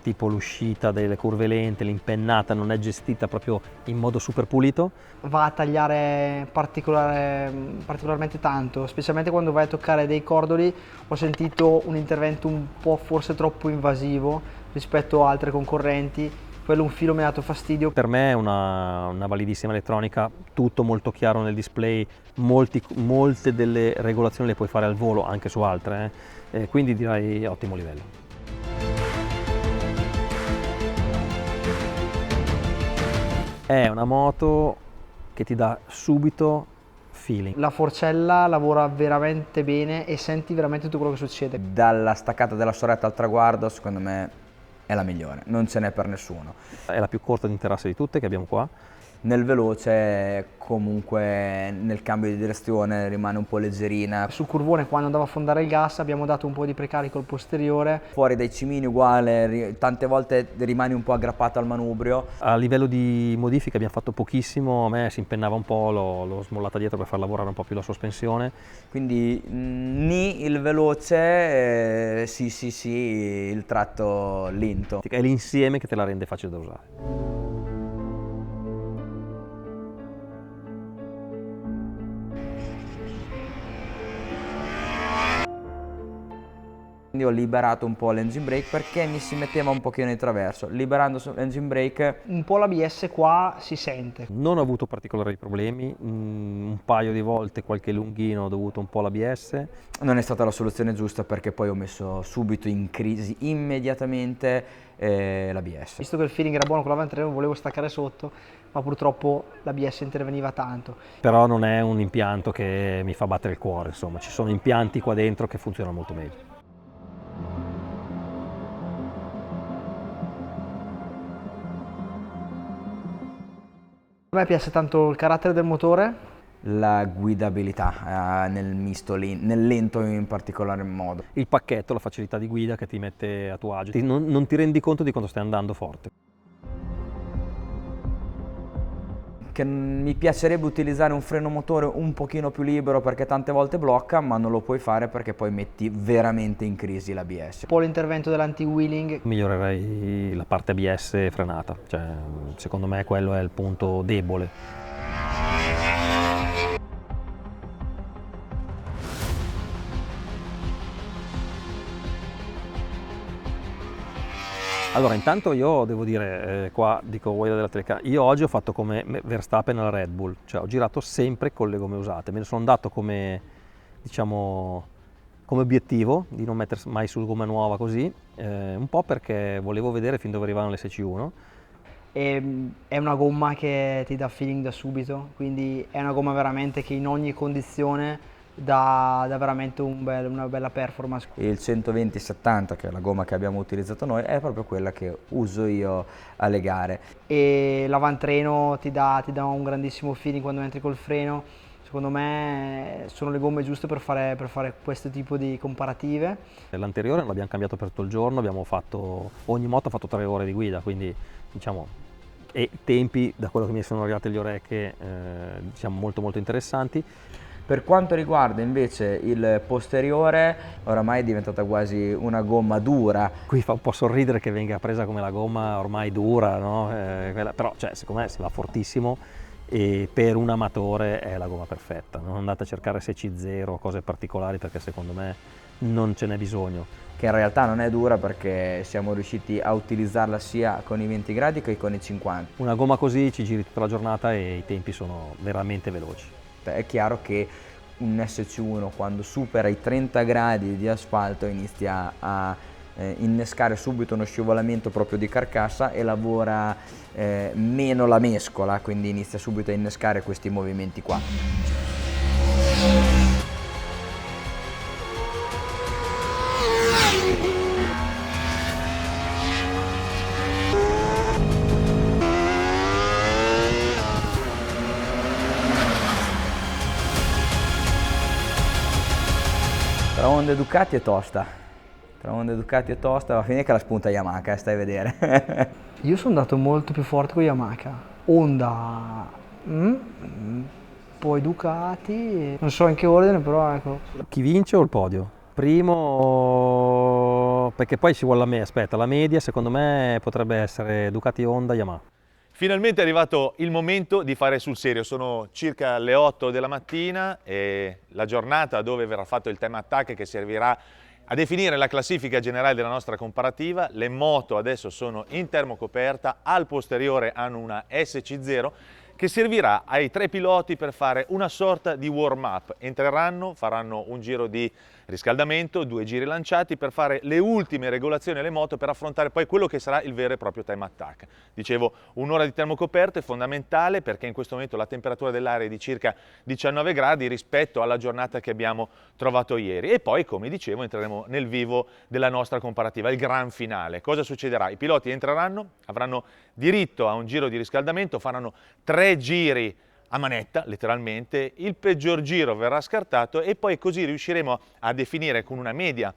tipo l'uscita delle curve lente, l'impennata non è gestita proprio in modo super pulito. Va a tagliare particolarmente tanto, specialmente quando vai a toccare dei cordoli. Ho sentito un intervento un po' forse troppo invasivo rispetto a altre concorrenti. Quello un filo mi ha dato fastidio. Per me è una validissima elettronica, tutto molto chiaro nel display, molte delle regolazioni le puoi fare al volo anche su altre, quindi direi ottimo livello. È una moto che ti dà subito feeling. La forcella lavora veramente bene e senti veramente tutto quello che succede. Dalla staccata della Soretta al traguardo secondo me è la migliore, non ce n'è per nessuno. È la più corta di interasse di tutte che abbiamo qua. Nel veloce comunque nel cambio di direzione rimane un po' leggerina. Sul curvone quando andava a fondare il gas abbiamo dato un po' di precarico al posteriore. Fuori dai cimini uguale, tante volte rimani un po' aggrappato al manubrio. A livello di modifiche abbiamo fatto pochissimo, a me si impennava un po', l'ho smollata dietro per far lavorare un po' più la sospensione. Quindi ni il veloce, sì, il tratto lento. È l'insieme che te la rende facile da usare. Quindi ho liberato un po' l'engine brake perché mi si metteva un pochino di traverso. Liberando l'engine brake Un po' l'ABS qua si sente. Non ho avuto particolari problemi, un paio di volte qualche lunghino ho dovuto un po' l'ABS. non è stata la soluzione giusta perché poi ho messo subito in crisi immediatamente l'ABS. Visto che il feeling era buono con l'Avantreno, volevo staccare sotto, ma purtroppo l'ABS interveniva tanto. Però non è un impianto che mi fa battere il cuore, insomma, ci sono impianti qua dentro che funzionano molto meglio. A me piace tanto il carattere del motore, La guidabilità nel lento in particolare modo. Il pacchetto, la facilità di guida che ti mette a tuo agio, non ti rendi conto di quanto stai andando forte. Che mi piacerebbe utilizzare un freno motore un pochino più libero perché tante volte blocca, ma non lo puoi fare perché poi metti veramente in crisi l'ABS. un po' l'intervento dell'anti-wheeling. Migliorerei la parte ABS frenata, cioè, secondo me quello è il punto debole. Allora, intanto io devo dire, qua dico voi della telecamera, io oggi ho fatto come Verstappen alla Red Bull, cioè ho girato sempre con le gomme usate, me ne sono dato come, diciamo, come obiettivo di non mettere mai su gomma nuova così, un po' perché volevo vedere fin dove arrivavano le SC1. È una gomma che ti dà feeling da subito, quindi è una gomma veramente che in ogni condizione dà veramente una bella performance. Il 120-70, che è la gomma che abbiamo utilizzato noi, è proprio quella che uso io alle gare. E l'avantreno ti dà un grandissimo feeling quando entri col freno. Secondo me sono le gomme giuste per fare questo tipo di comparative. L'anteriore l'abbiamo cambiato per tutto il giorno, ogni moto ha fatto 3 ore di guida, quindi diciamo, e tempi, da quello che mi sono arrivate le orecchie, diciamo molto molto interessanti. Per quanto riguarda invece il posteriore, oramai è diventata quasi una gomma dura. Qui fa un po' sorridere che venga presa come la gomma ormai dura, no? Però cioè, secondo me si va fortissimo e per un amatore è la gomma perfetta. Non andate a cercare SC0 o cose particolari perché secondo me non ce n'è bisogno. Che in realtà non è dura perché siamo riusciti a utilizzarla sia con i 20 gradi che con i 50. Una gomma così ci giri tutta la giornata e i tempi sono veramente veloci. È chiaro che un SC1 quando supera i 30 gradi di asfalto inizia a innescare subito uno scivolamento proprio di carcassa e lavora meno la mescola, quindi inizia subito a innescare questi movimenti qua. Tra Honda e Ducati è tosta, va a finire che la spunta Yamaha, stai a vedere. Io sono andato molto più forte con Yamaha, Honda, poi Ducati, non so in che ordine, però ecco. Chi vince o il podio? Primo, perché poi ci vuole la media secondo me potrebbe essere Ducati, Honda, Yamaha. Finalmente è arrivato il momento di fare sul serio, sono circa le 8 della mattina e la giornata dove verrà fatto il time attack che servirà a definire la classifica generale della nostra comparativa. Le moto adesso sono in termocoperta, al posteriore hanno una SC0 che servirà ai 3 piloti per fare una sorta di warm-up. Entreranno, faranno un giro di riscaldamento, 2 giri lanciati per fare le ultime regolazioni alle moto per affrontare poi quello che sarà il vero e proprio time attack. Dicevo, un'ora di termocoperto è fondamentale perché in questo momento la temperatura dell'aria è di circa 19 gradi rispetto alla giornata che abbiamo trovato ieri. E poi, come dicevo, entreremo nel vivo della nostra comparativa, il gran finale. Cosa succederà? I piloti entreranno, avranno diritto a un giro di riscaldamento, faranno 3 giri a manetta, letteralmente, il peggior giro verrà scartato e poi così riusciremo a definire con una media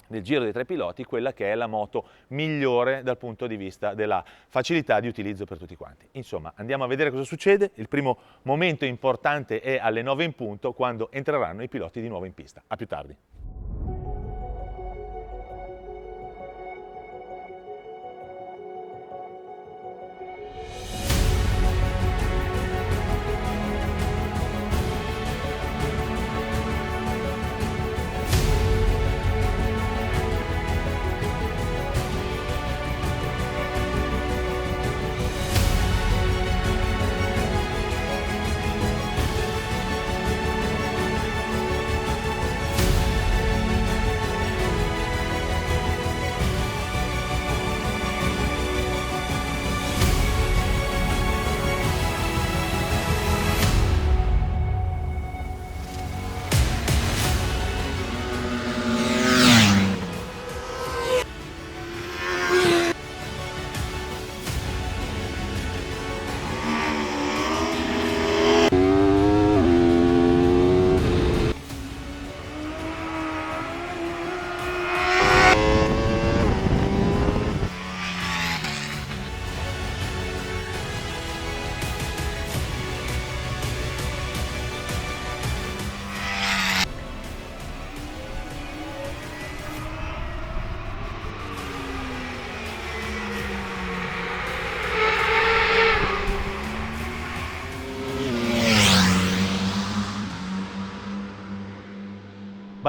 del giro dei 3 piloti quella che è la moto migliore dal punto di vista della facilità di utilizzo per tutti quanti. Insomma, andiamo a vedere cosa succede. Il primo momento importante è alle 9 in punto, quando entreranno i piloti di nuovo in pista. A più tardi.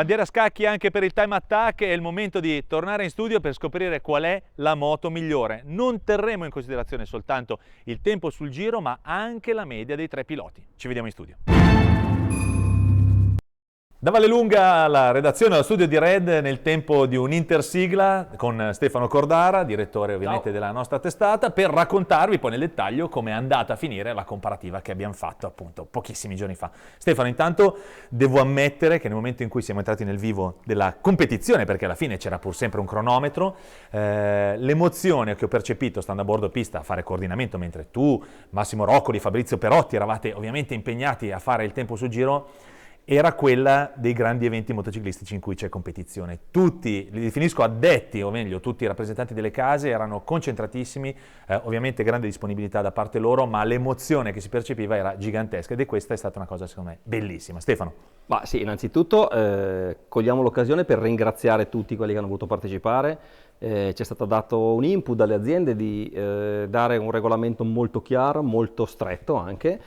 Bandiera a scacchi anche per il time attack, è il momento di tornare in studio per scoprire qual è la moto migliore. Non terremo in considerazione soltanto il tempo sul giro, ma anche la media dei 3 piloti. Ci vediamo in studio. Da Vallelunga alla redazione, allo studio di Red, nel tempo di un intersigla con Stefano Cordara, direttore ovviamente della nostra testata, per raccontarvi poi nel dettaglio come è andata a finire la comparativa che abbiamo fatto appunto pochissimi giorni fa. Stefano, intanto devo ammettere che nel momento in cui siamo entrati nel vivo della competizione, perché alla fine c'era pur sempre un cronometro, l'emozione che ho percepito stando a bordo pista a fare coordinamento, mentre tu, Massimo Roccoli, Fabrizio Perotti eravate ovviamente impegnati a fare il tempo sul giro, era quella dei grandi eventi motociclistici in cui c'è competizione. Tutti, li definisco addetti, o meglio, tutti i rappresentanti delle case erano concentratissimi, ovviamente grande disponibilità da parte loro, ma l'emozione che si percepiva era gigantesca ed questa è stata una cosa secondo me bellissima. Stefano. Ma sì, innanzitutto cogliamo l'occasione per ringraziare tutti quelli che hanno voluto partecipare. Ci è stato dato un input dalle aziende di dare un regolamento molto chiaro, molto stretto anche,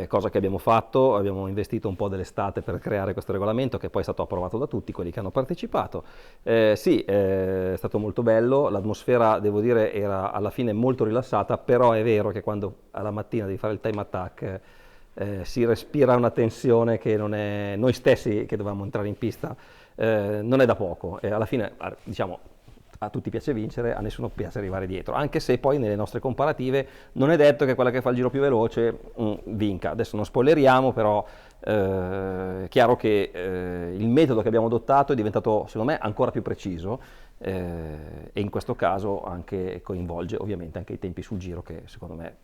cosa che abbiamo fatto. Abbiamo investito un po' dell'estate per creare questo regolamento che poi è stato approvato da tutti quelli che hanno partecipato. Sì, è stato molto bello, l'atmosfera devo dire era alla fine molto rilassata, però è vero che quando alla mattina devi fare il time attack si respira una tensione che non è, noi stessi che dovevamo entrare in pista, non è da poco, e alla fine diciamo a tutti piace vincere, a nessuno piace arrivare dietro, anche se poi nelle nostre comparative non è detto che quella che fa il giro più veloce vinca. Adesso non spoileriamo, però è chiaro che il metodo che abbiamo adottato è diventato secondo me ancora più preciso e in questo caso anche coinvolge ovviamente anche i tempi sul giro che secondo me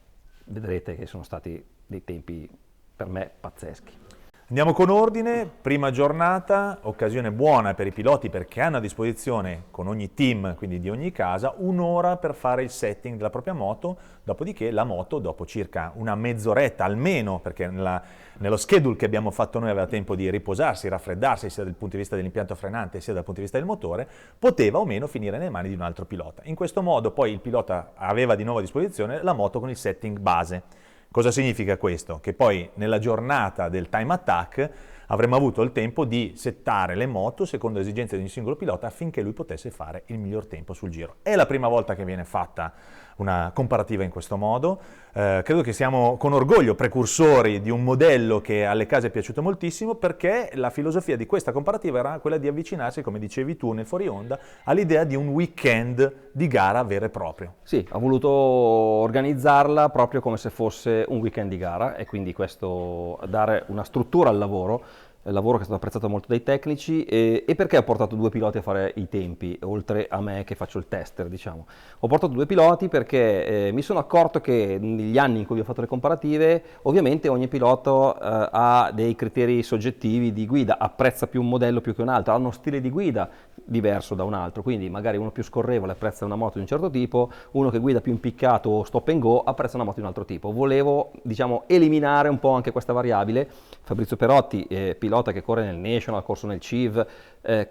vedrete che sono stati dei tempi per me pazzeschi. Andiamo con ordine, prima giornata, occasione buona per i piloti perché hanno a disposizione con ogni team, quindi di ogni casa, un'ora per fare il setting della propria moto, dopodiché la moto dopo circa una mezz'oretta almeno, perché nello schedule che abbiamo fatto noi aveva tempo di riposarsi, raffreddarsi sia dal punto di vista dell'impianto frenante sia dal punto di vista del motore, poteva o meno finire nelle mani di un altro pilota. In questo modo poi il pilota aveva di nuovo a disposizione la moto con il setting base. Cosa significa questo? Che poi nella giornata del time attack avremmo avuto il tempo di settare le moto secondo le esigenze di ogni singolo pilota affinché lui potesse fare il miglior tempo sul giro. È la prima volta che viene fatta una comparativa in questo modo, credo che siamo con orgoglio precursori di un modello che alle case è piaciuto moltissimo perché la filosofia di questa comparativa era quella di avvicinarsi, come dicevi tu nel fuori onda, all'idea di un weekend di gara vero e proprio. Sì, ho voluto organizzarla proprio come se fosse un weekend di gara e quindi questo dare una struttura al lavoro che è stato apprezzato molto dai tecnici e perché ho portato 2 piloti a fare i tempi, oltre a me che faccio il tester, diciamo. Ho portato 2 piloti perché mi sono accorto che negli anni in cui ho fatto le comparative, ovviamente ogni pilota ha dei criteri soggettivi di guida, apprezza più un modello più che un altro, ha uno stile di guida diverso da un altro, quindi magari uno più scorrevole apprezza una moto di un certo tipo, uno che guida più impiccato o stop and go apprezza una moto di un altro tipo. Volevo, diciamo, eliminare un po' anche questa variabile. Fabrizio Perotti, pilota che corre nel National, ha corso nel CIV,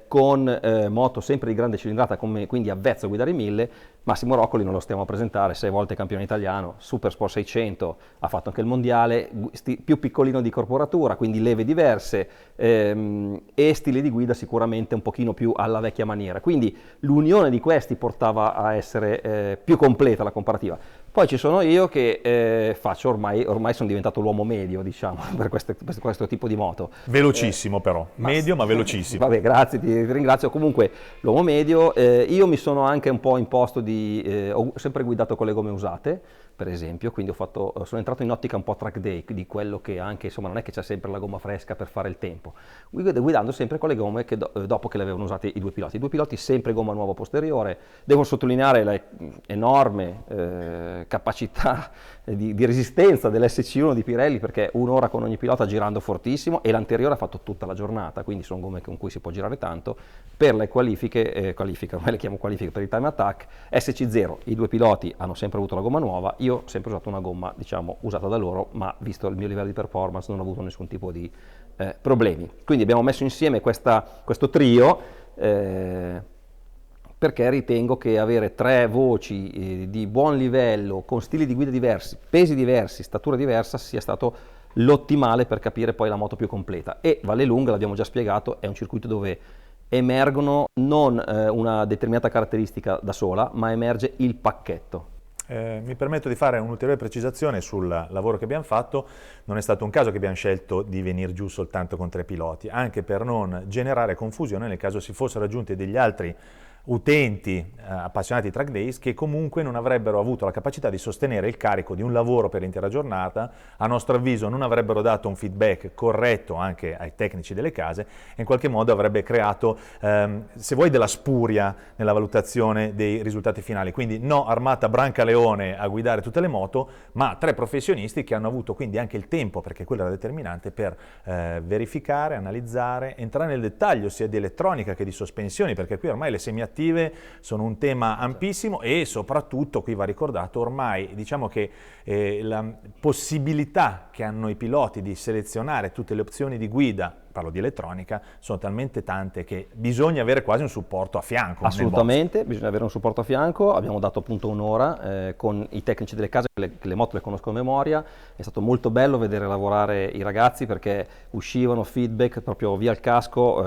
con moto sempre di grande cilindrata, quindi avvezzo a guidare i 1000. Massimo Roccoli non lo stiamo a presentare, 6 volte campione italiano, Super Sport 600, ha fatto anche il mondiale, più piccolino di corporatura, quindi leve diverse e stile di guida sicuramente un pochino più alla vecchia maniera. Quindi l'unione di questi portava a essere più completa la comparativa. Poi ci sono io che faccio ormai sono diventato l'uomo medio, diciamo, per questo tipo di moto. Velocissimo però, medio ma velocissimo. Vabbè, grazie, ti ringrazio. Comunque l'uomo medio, io mi sono anche un po' imposto ho sempre guidato con le gomme usate, per esempio, quindi sono entrato in ottica un po' track day, di quello che anche, insomma, non è che c'è sempre la gomma fresca per fare il tempo, guidando sempre con le gomme che dopo che le avevano usate i 2 piloti. I 2 piloti sempre gomma nuova posteriore. Devo sottolineare l'enorme capacità di resistenza dell'SC1 di Pirelli, perché un'ora con ogni pilota girando fortissimo e l'anteriore ha fatto tutta la giornata, quindi sono gomme con cui si può girare tanto. Per le qualifiche, ormai le chiamo qualifiche per il time attack, SC0, i 2 piloti hanno sempre avuto la gomma nuova, io ho sempre usato una gomma, diciamo, usata da loro, ma visto il mio livello di performance non ho avuto nessun tipo di problemi. Quindi abbiamo messo insieme questo trio perché ritengo che avere 3 voci di buon livello, con stili di guida diversi, pesi diversi, statura diversa, sia stato l'ottimale per capire poi la moto più completa. E Vallelunga, l'abbiamo già spiegato, è un circuito dove emergono non una determinata caratteristica da sola, ma emerge il pacchetto. Mi permetto di fare un'ulteriore precisazione sul lavoro che abbiamo fatto. Non è stato un caso che abbiamo scelto di venire giù soltanto con 3 piloti, anche per non generare confusione nel caso si fossero aggiunti degli altri utenti appassionati di track days che comunque non avrebbero avuto la capacità di sostenere il carico di un lavoro per l'intera giornata, a nostro avviso non avrebbero dato un feedback corretto anche ai tecnici delle case e in qualche modo avrebbe creato, se vuoi, della spuria nella valutazione dei risultati finali. Quindi no armata Brancaleone a guidare tutte le moto, ma 3 professionisti che hanno avuto quindi anche il tempo, perché quello era determinante, per verificare, analizzare, entrare nel dettaglio sia di elettronica che di sospensioni, perché qui ormai le semiattive sono un tema ampissimo e soprattutto, qui va ricordato, ormai diciamo che la possibilità che hanno i piloti di selezionare tutte le opzioni di guida, parlo di elettronica, sono talmente tante che bisogna avere quasi un supporto a fianco. Assolutamente, bisogna avere un supporto a fianco. Abbiamo dato appunto un'ora con i tecnici delle case che le moto le conoscono a memoria. È stato molto bello vedere lavorare i ragazzi, perché uscivano feedback proprio via il casco,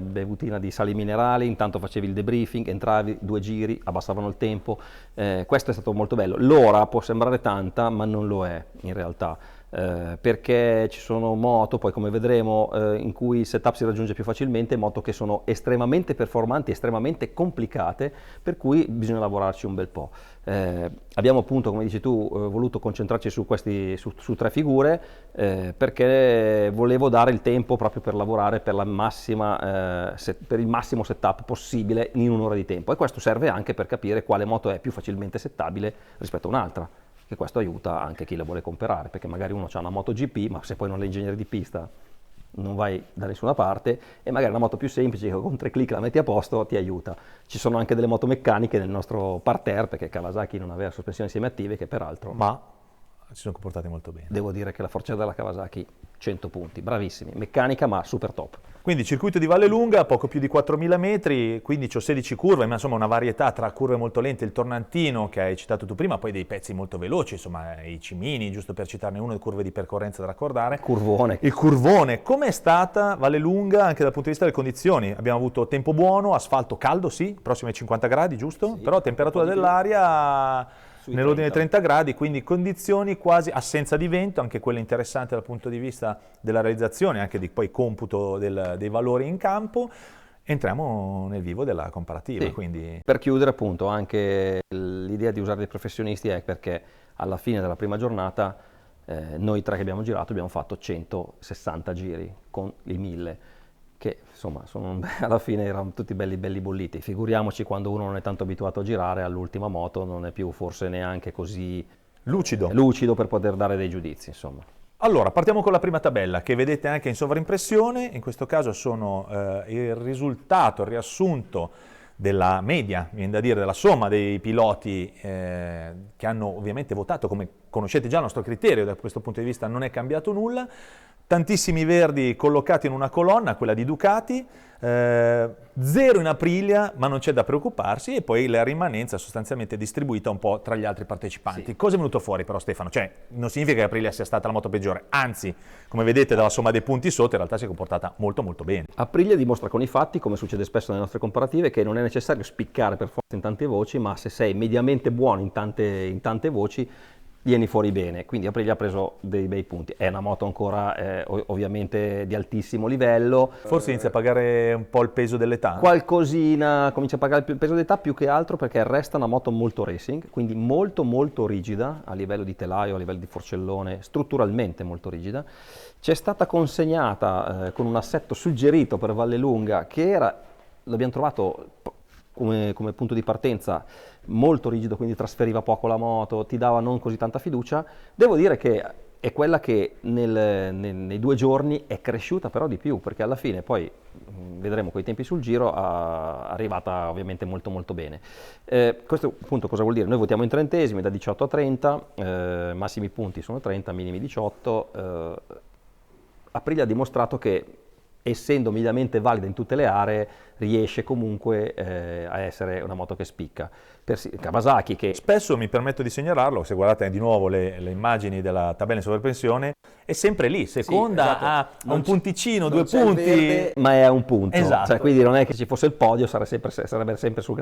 bevutina di sali minerali, intanto facevi il debriefing, entravi 2 giri, abbassavano il tempo. Questo è stato molto bello. L'ora può sembrare tanta, ma non lo è in realtà. Perché ci sono moto, poi come vedremo, in cui il setup si raggiunge più facilmente, moto che sono estremamente performanti, estremamente complicate, per cui bisogna lavorarci un bel po'. Abbiamo appunto, come dici tu, voluto concentrarci su 3 figure, perché volevo dare il tempo proprio per lavorare per il massimo setup possibile in un'ora di tempo, e questo serve anche per capire quale moto è più facilmente settabile rispetto a un'altra, che questo aiuta anche chi la vuole comprare, perché magari uno ha una moto GP, ma se poi non è ingegnere di pista non vai da nessuna parte, e magari una moto più semplice che con 3 clic la metti a posto ti aiuta. Ci sono anche delle moto meccaniche nel nostro parterre, perché Kawasaki non aveva sospensioni semiattive, che peraltro si sono comportati molto bene. Devo dire che la forza della Kawasaki 100 punti, bravissimi, meccanica ma super top. Quindi circuito di Vallelunga, poco più di 4.000 metri, 15 o 16 curve, ma insomma una varietà tra curve molto lente, il tornantino che hai citato tu prima, poi dei pezzi molto veloci, insomma i cimini, giusto per citarne uno, le curve di percorrenza da raccordare. Il curvone. Com'è stata Vallelunga anche dal punto di vista delle condizioni? Abbiamo avuto tempo buono, asfalto caldo, sì, prossimo ai 50 gradi, giusto? Sì, però temperatura dell'aria nell'ordine di 30 gradi, quindi condizioni quasi, assenza di vento, anche quella interessante dal punto di vista della realizzazione, anche di poi computo dei valori in campo. Entriamo nel vivo della comparativa. Sì. Quindi Per chiudere appunto, anche l'idea di usare dei professionisti è perché alla fine della prima giornata noi 3 che abbiamo girato abbiamo fatto 160 giri con i 1000, che insomma alla fine erano tutti belli bolliti. Figuriamoci quando uno non è tanto abituato a girare, all'ultima moto non è più forse neanche così lucido per poter dare dei giudizi, insomma. Allora, partiamo con la prima tabella, che vedete anche in sovraimpressione. In questo caso sono il risultato, il riassunto della media, viene da dire, della somma dei piloti che hanno ovviamente votato. Come conoscete già il nostro criterio, da questo punto di vista non è cambiato nulla. Tantissimi verdi collocati in una colonna, quella di Ducati, 0 in Aprilia, ma non c'è da preoccuparsi, e poi la rimanenza sostanzialmente distribuita un po' tra gli altri partecipanti. Sì. Cosa è venuto fuori però, Stefano? Cioè, non significa che Aprilia sia stata la moto peggiore, anzi, come vedete dalla somma dei punti sotto, in realtà si è comportata molto molto bene. Aprilia dimostra con i fatti, come succede spesso nelle nostre comparative, che non è necessario spiccare per forza in tante voci, ma se sei mediamente buono in tante voci, vieni fuori bene. Quindi Aprilia ha preso dei bei punti. È una moto ancora ovviamente di altissimo livello. Forse inizia a pagare un po' il peso dell'età. Qualcosina, comincia a pagare il peso dell'età, più che altro perché resta una moto molto racing, quindi molto molto rigida a livello di telaio, a livello di forcellone, strutturalmente molto rigida. Ci è stata consegnata con un assetto suggerito per Vallelunga, che l'abbiamo trovato come punto di partenza molto rigido, quindi trasferiva poco la moto, ti dava non così tanta fiducia. Devo dire che è quella che nei 2 giorni è cresciuta però di più, perché alla fine poi vedremo coi tempi sul giro, è arrivata ovviamente molto molto bene. Questo appunto cosa vuol dire? Noi votiamo in trentesimi da 18 a 30, massimi punti sono 30, minimi 18. Aprilia ha dimostrato che essendo mediamente valida in tutte le aree, riesce comunque a essere una moto che spicca. Kawasaki, che Spesso mi permetto di segnalarlo, se guardate di nuovo le immagini della tabella in sovrappensione, è sempre lì, seconda, esatto. ha un punticino, non 2 c'è il punti. verde, ma è a un punto. Esatto. Cioè, quindi non è che ci fosse il podio, sarebbe sempre sul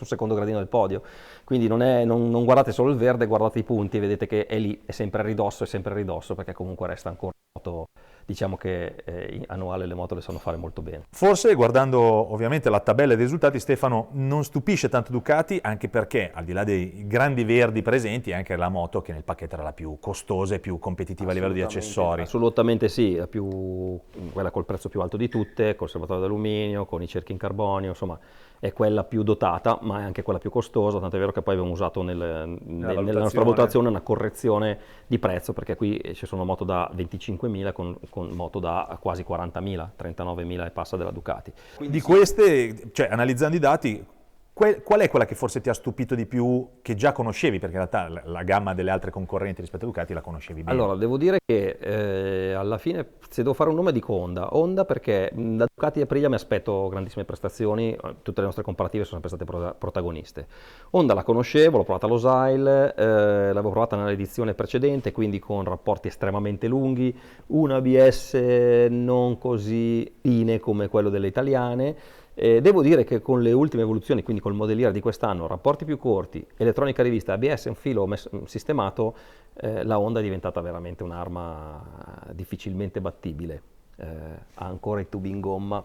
secondo gradino del podio. Quindi non guardate solo il verde, guardate i punti e vedete che è lì, è sempre a ridosso, perché comunque resta ancora una moto, diciamo che annuale le moto le sanno fare molto bene. Forse guardando ovviamente la tabella dei risultati, Stefano, non stupisce tanto Ducati, anche perché al di là dei grandi verdi presenti è anche la moto che nel pacchetto era la più costosa e più competitiva a livello di accessori. Assolutamente sì, quella col prezzo più alto di tutte, col serbatoio d'alluminio, con i cerchi in carbonio, insomma è quella più dotata, ma è anche quella più costosa, tanto è vero che poi abbiamo usato nella nostra valutazione una correzione di prezzo, perché qui ci sono moto da 25.000 con moto da quasi 40.000, 39.000 e passa della Ducati. Di queste, cioè analizzando i dati, qual è quella che forse ti ha stupito di più, che già conoscevi, perché in realtà la gamma delle altre concorrenti rispetto a Ducati la conoscevi bene? Allora, devo dire che alla fine, se devo fare un nome, dico Honda, perché da Ducati e Aprilia mi aspetto grandissime prestazioni, tutte le nostre comparative sono sempre state protagoniste. Honda la conoscevo, l'ho provata all'Osail, l'avevo provata nell'edizione precedente, quindi con rapporti estremamente lunghi, un ABS non così fine come quello delle italiane. Devo dire che con le ultime evoluzioni, quindi col modelliere di quest'anno, rapporti più corti, elettronica rivista, ABS, un filo sistemato, la Honda è diventata veramente un'arma difficilmente battibile. Ha ancora i tubi in gomma,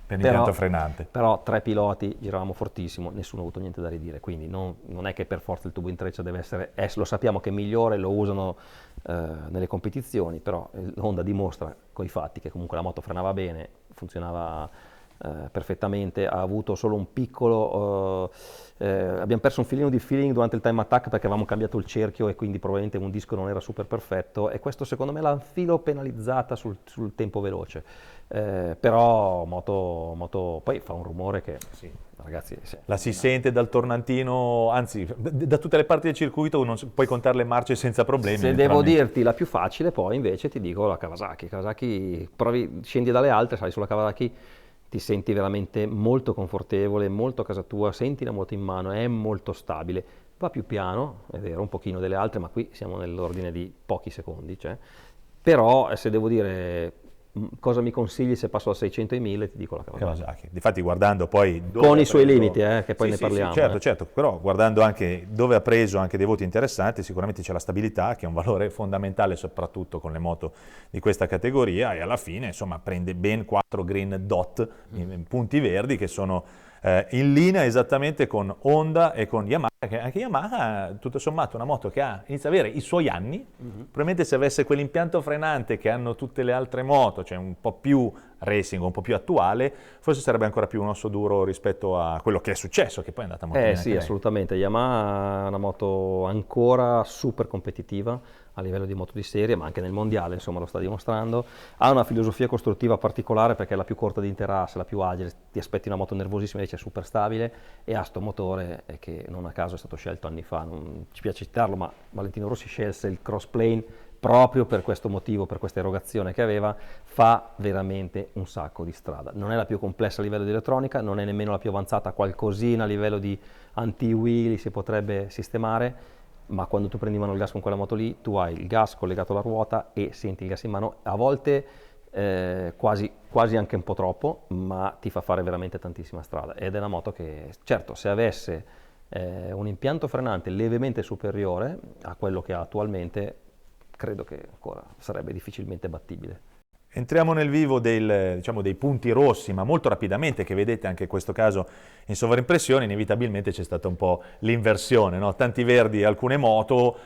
Per l'impianto frenante. però 3 piloti, giravamo fortissimo, nessuno ha avuto niente da ridire, quindi non è che per forza il tubo in treccia deve essere, lo sappiamo che è migliore, lo usano nelle competizioni, però Honda dimostra con i fatti che comunque la moto frenava bene, funzionava perfettamente, ha avuto solo un piccolo, abbiamo perso un filino di feeling durante il time attack perché avevamo cambiato il cerchio e quindi probabilmente un disco non era super perfetto, e questo secondo me l'ha un filo penalizzata sul tempo veloce, però moto poi fa un rumore che sì, ragazzi, La si sente dal tornantino, anzi da tutte le parti del circuito, non puoi contare le marce senza problemi. Se devo dirti la più facile, poi invece ti dico la Kawasaki, scendi dalle altre, sali sulla Kawasaki, ti senti veramente molto confortevole, molto a casa tua, senti la moto in mano, è molto stabile, va più piano, è vero, un pochino delle altre, ma qui siamo nell'ordine di pochi secondi, cioè. Però se devo dire cosa mi consigli se passo da 600 ai 1000, ti dico la Kawasaki. Difatti guardando poi con i suoi limiti, che poi ne parliamo. Sì, certo, però guardando anche dove ha preso anche dei voti interessanti, sicuramente c'è la stabilità, che è un valore fondamentale soprattutto con le moto di questa categoria, e alla fine insomma prende ben 4 green dot, punti verdi, che sono in linea esattamente con Honda e con Yamaha, che anche Yamaha tutto sommato è una moto che inizia ad avere i suoi anni, probabilmente se avesse quell'impianto frenante che hanno tutte le altre moto, cioè un po' più racing, un po' più attuale, forse sarebbe ancora più un osso duro rispetto a quello che è successo, che poi è andata molto bene. Sì, assolutamente, Yamaha è una moto ancora super competitiva a livello di moto di serie, ma anche nel mondiale, insomma, lo sta dimostrando. Ha una filosofia costruttiva particolare perché è la più corta di Interasse, la più agile, ti aspetti una moto nervosissima, invece è super stabile, e ha sto motore che non a caso è stato scelto anni fa, non ci piace citarlo, ma Valentino Rossi scelse il crossplane proprio per questo motivo, per questa erogazione che aveva, fa veramente un sacco di strada. Non è la più complessa a livello di elettronica, non è nemmeno la più avanzata, qualcosina a livello di anti-wheelie si potrebbe sistemare, ma quando tu prendi in mano il gas con quella moto lì, tu hai il gas collegato alla ruota e senti il gas in mano, a volte quasi anche un po' troppo, ma ti fa fare veramente tantissima strada, ed è una moto che, certo, se avesse un impianto frenante lievemente superiore a quello che ha attualmente, credo che ancora sarebbe difficilmente battibile. Entriamo nel vivo dei punti rossi, ma molto rapidamente, che vedete anche in questo caso in sovraimpressione. Inevitabilmente c'è stata un po' l'inversione, no? Tanti verdi alcune moto,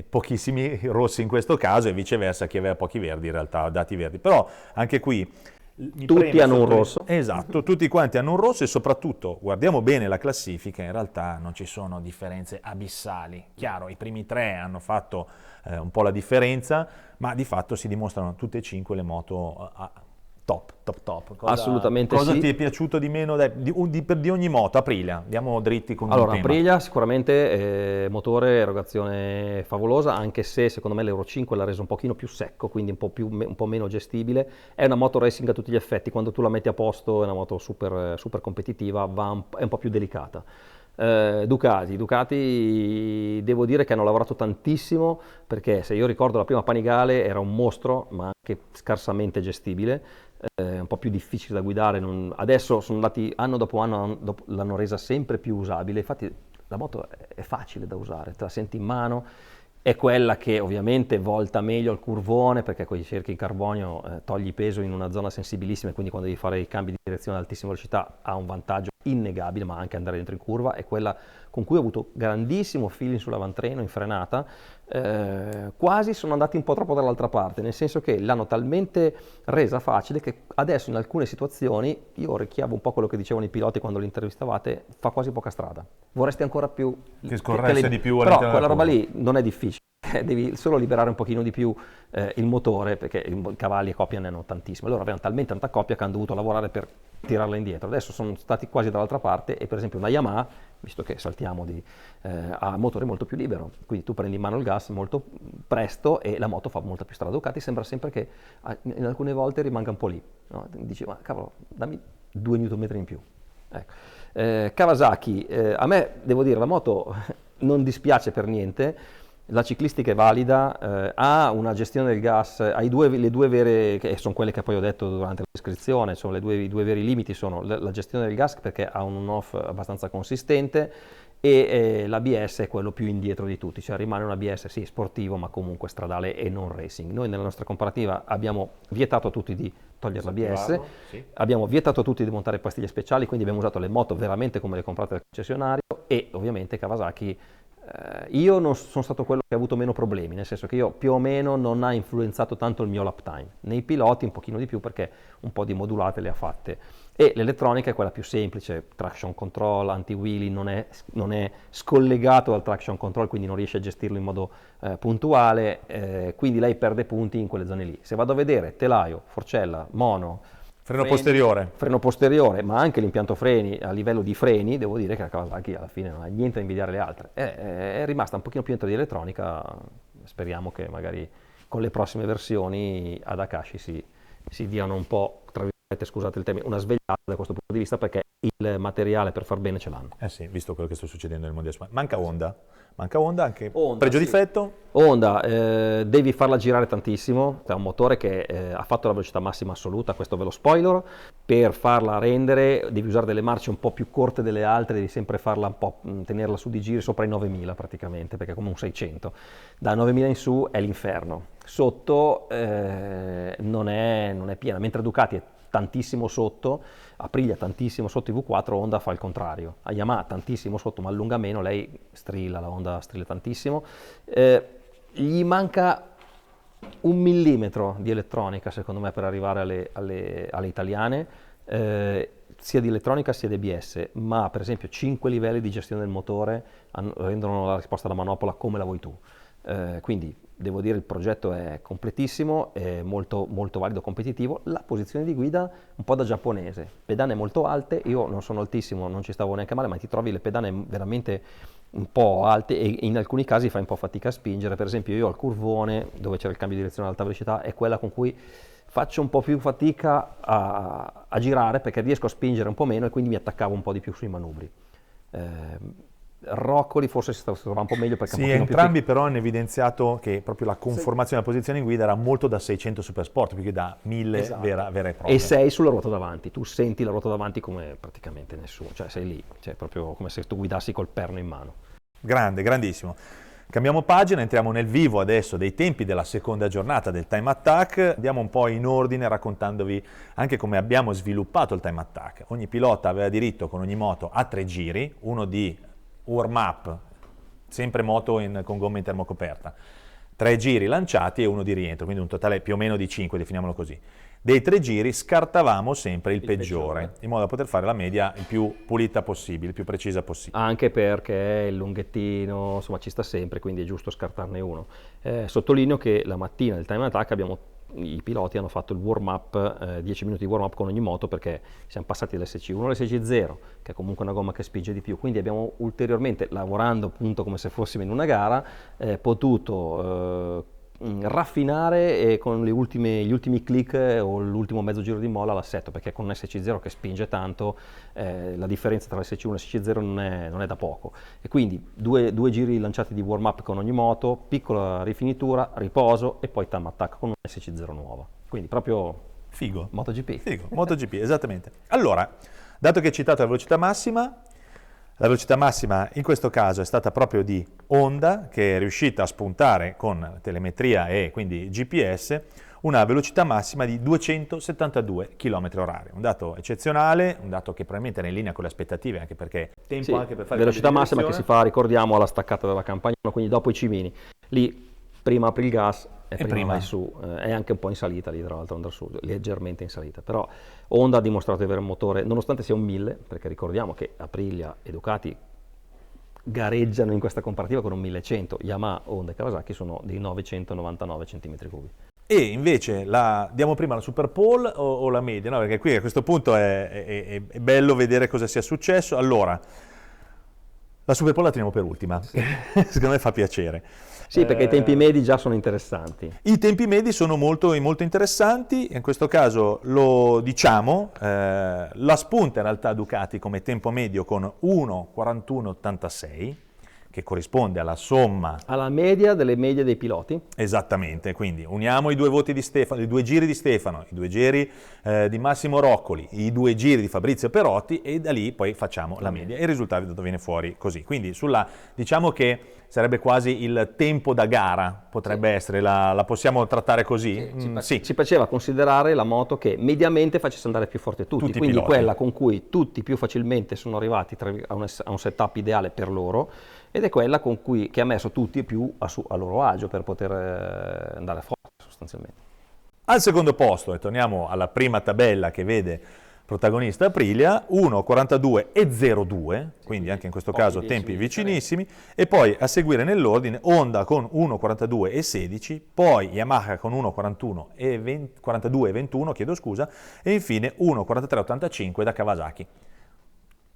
pochissimi rossi in questo caso, e viceversa, chi aveva pochi verdi in realtà ha dati verdi. Però anche qui tutti hanno un rosso. Esatto, tutti quanti hanno un rosso, e soprattutto guardiamo bene la classifica, in realtà non ci sono differenze abissali. Chiaro, i primi 3 hanno fatto un po' la differenza, ma di fatto si dimostrano tutte e 5 le moto top. Assolutamente cosa sì. ti è piaciuto di meno di ogni moto? Aprilia, andiamo dritti con il Allora, tema. Aprilia sicuramente motore, erogazione favolosa, anche se secondo me l'Euro 5 l'ha reso un pochino più secco, quindi un po' meno gestibile. È una moto racing a tutti gli effetti, quando tu la metti a posto è una moto super competitiva, è un po' più delicata. Ducati devo dire che hanno lavorato tantissimo, perché se io ricordo la prima Panigale era un mostro, ma anche scarsamente gestibile, un po' più difficile da guidare. Adesso sono andati anno dopo anno, l'hanno resa sempre più usabile. Infatti la moto è facile da usare, te la senti in mano. È quella che ovviamente volta meglio il curvone, perché con i cerchi in carbonio togli peso in una zona sensibilissima, e quindi quando devi fare i cambi di direzione ad altissima velocità ha un vantaggio innegabile, ma anche andare dentro in curva. È quella con cui ho avuto grandissimo feeling sull'avantreno in frenata. Quasi sono andati un po' troppo dall'altra parte, nel senso che l'hanno talmente resa facile che adesso in alcune situazioni, io richiamo un po' quello che dicevano i piloti quando li intervistavate, fa quasi poca strada. Vorresti ancora più che scorresse di più però all'interno quella della roba curva. lì non è difficile, devi solo liberare un pochino di più il motore, perché i cavalli a coppia ne hanno tantissimi. Loro avevano talmente tanta coppia che hanno dovuto lavorare per tirarla indietro. Adesso sono stati quasi dall'altra parte, e per esempio una Yamaha, visto che saltiamo ha motore molto più libero, quindi tu prendi in mano il gas molto presto e la moto fa molta più strada. Ducati sembra sempre che in alcune volte rimanga un po' lì, no? Dici, ma cavolo, dammi 2 Nm in più. Ecco. Kawasaki, a me devo dire la moto non dispiace per niente. La ciclistica è valida, ha una gestione del gas, ha le due vere, che sono quelle che poi ho detto durante l'iscrizione, sono i due veri limiti, sono la gestione del gas, perché ha un on-off abbastanza consistente, e l'ABS è quello più indietro di tutti, cioè rimane un ABS sì sportivo, ma comunque stradale e non racing. Noi nella nostra comparativa abbiamo vietato a tutti di togliere l'ABS, sì. abbiamo vietato a tutti di montare pastiglie speciali, quindi abbiamo usato le moto veramente come le comprate dal concessionario, e ovviamente Kawasaki. Io non sono stato quello che ha avuto meno problemi, nel senso che io più o meno non ha influenzato tanto il mio lap time. Nei piloti un pochino di più, perché un po' di modulate le ha fatte. E l'elettronica è quella più semplice, traction control, anti-wheelie, non è scollegato dal traction control, quindi non riesce a gestirlo in modo puntuale, quindi lei perde punti in quelle zone lì. Se vado a vedere telaio, forcella, mono, Freno posteriore, ma anche l'impianto freni, a livello di freni, devo dire che la Kawasaki alla fine non ha niente da invidiare alle altre. È rimasta un pochino più dentro di elettronica, speriamo che magari con le prossime versioni ad Akashi si diano un po', tra virgolette, scusate il termine, una svegliata da questo punto di vista, perché il materiale per far bene ce l'hanno. Sì, visto quello che sta succedendo nel mondiale. Manca Honda anche Honda, pregio sì. difetto. Honda, devi farla girare tantissimo, è un motore che ha fatto la velocità massima assoluta, questo ve lo spoiler. Per farla rendere devi usare delle marce un po' più corte delle altre, devi sempre farla un po', tenerla su di giri sopra i 9000 praticamente, perché è come un 600. Da 9000 in su è l'inferno, sotto non è piena, mentre Ducati è tantissimo sotto, Aprilia tantissimo sotto i V4, Honda fa il contrario. A Yamaha tantissimo sotto, ma allunga meno, lei strilla, la Honda strilla tantissimo. Gli manca 1 millimetro di elettronica, secondo me, per arrivare alle italiane, sia di elettronica sia di ABS, ma per esempio 5 livelli di gestione del motore rendono la risposta da manopola come la vuoi tu. Quindi devo dire il progetto è completissimo, è molto, molto valido, competitivo. La posizione di guida un po' da giapponese, pedane molto alte, io non sono altissimo, non ci stavo neanche male, ma ti trovi le pedane veramente un po' alte e in alcuni casi fai un po' fatica a spingere. Per esempio io al curvone, dove c'era il cambio di direzione ad alta velocità, è quella con cui faccio un po' più fatica a girare, perché riesco a spingere un po' meno e quindi mi attaccavo un po' di più sui manubri. Roccoli forse si trovava un po' meglio, perché Sì, entrambi però hanno evidenziato che proprio la conformazione della posizione in guida era molto da 600 Super Sport, più che da 1000 esatto, vera e propria. E sei sulla ruota davanti, tu senti la ruota davanti come praticamente nessuno, cioè sei lì, cioè proprio come se tu guidassi col perno in mano. Grandissimo. Cambiamo pagina, entriamo nel vivo adesso dei tempi della seconda giornata del Time Attack. Andiamo un po' in ordine raccontandovi anche come abbiamo sviluppato il Time Attack. Ogni pilota aveva diritto con ogni moto a 3 giri, uno di warm up, sempre moto con gomme in termocoperta, 3 giri lanciati e uno di rientro, quindi un totale più o meno di 5, definiamolo così. Dei 3 giri scartavamo sempre il peggiore, in modo da poter fare la media il più pulita possibile, il più precisa possibile. Anche perché il lunghettino, insomma, ci sta sempre, quindi è giusto scartarne uno. Sottolineo che la mattina del Time Attack abbiamo i piloti hanno fatto il warm up, 10 minuti di warm up con ogni moto, perché siamo passati dall'SC1 all'SC0, che è comunque una gomma che spinge di più, quindi abbiamo ulteriormente, lavorando appunto come se fossimo in una gara, potuto raffinare e con gli ultimi click o l'ultimo mezzo giro di molla l'assetto, perché con un SC0 che spinge tanto, la differenza tra l'SC1 e l'SC0 non è da poco, e quindi due giri lanciati di warm up con ogni moto, piccola rifinitura, riposo e poi time attack con un SC0 nuova, quindi proprio Figo. MotoGP. Figo, MotoGP, esattamente. Allora, dato che hai citato la velocità massima in questo caso è stata proprio di Honda, che è riuscita a spuntare con telemetria e quindi GPS una velocità massima di 272 km/h. Un dato eccezionale, un dato che probabilmente era in linea con le aspettative, anche perché tempo Sì, anche per fare velocità il cambio di massima che si direzione. fa, ricordiamo, alla staccata della Campagnano, quindi dopo i Cimini. Lì prima apri il gas e prima vai su, è anche un po' in salita lì, tra l'altro, andare su, leggermente in salita, però Honda ha dimostrato di avere un motore, nonostante sia un 1000, perché ricordiamo che Aprilia e Ducati gareggiano in questa comparativa con un 1100, Yamaha, Honda e Kawasaki sono di 999 cm3. E invece diamo prima la Super Pole o la media? No, perché qui a questo punto è bello vedere cosa sia successo. Allora, la Super Pole la teniamo per ultima, secondo me fa piacere. Sì, perché i tempi medi già sono interessanti. I tempi medi sono molto interessanti, in questo caso lo diciamo, la spunta in realtà Ducati come tempo medio con 1:41,86, che corrisponde alla somma. Alla media delle medie dei piloti. Esattamente, quindi uniamo i due voti di Stefano, i 2 giri di Stefano, i 2 giri di Massimo Roccoli, i 2 giri di Fabrizio Perotti, e da lì poi facciamo la media e il risultato viene fuori così. Quindi diciamo che sarebbe quasi il tempo da gara, potrebbe essere, la possiamo trattare così? Sì. Si faceva considerare la moto che mediamente facesse andare più forte tutti, Tutti i quindi piloti. quella con cui tutti più facilmente sono arrivati a un setup ideale per loro, ed è quella che ha messo tutti più a loro agio per poter andare forte sostanzialmente. Al secondo posto, e torniamo alla prima tabella che vede protagonista Aprilia, 1:42,02, quindi anche in questo caso tempi vicinissimi, e poi a seguire nell'ordine Honda con 1:42,16, poi Yamaha con 1:42,21, chiedo scusa, e infine 1:43,85 da Kawasaki.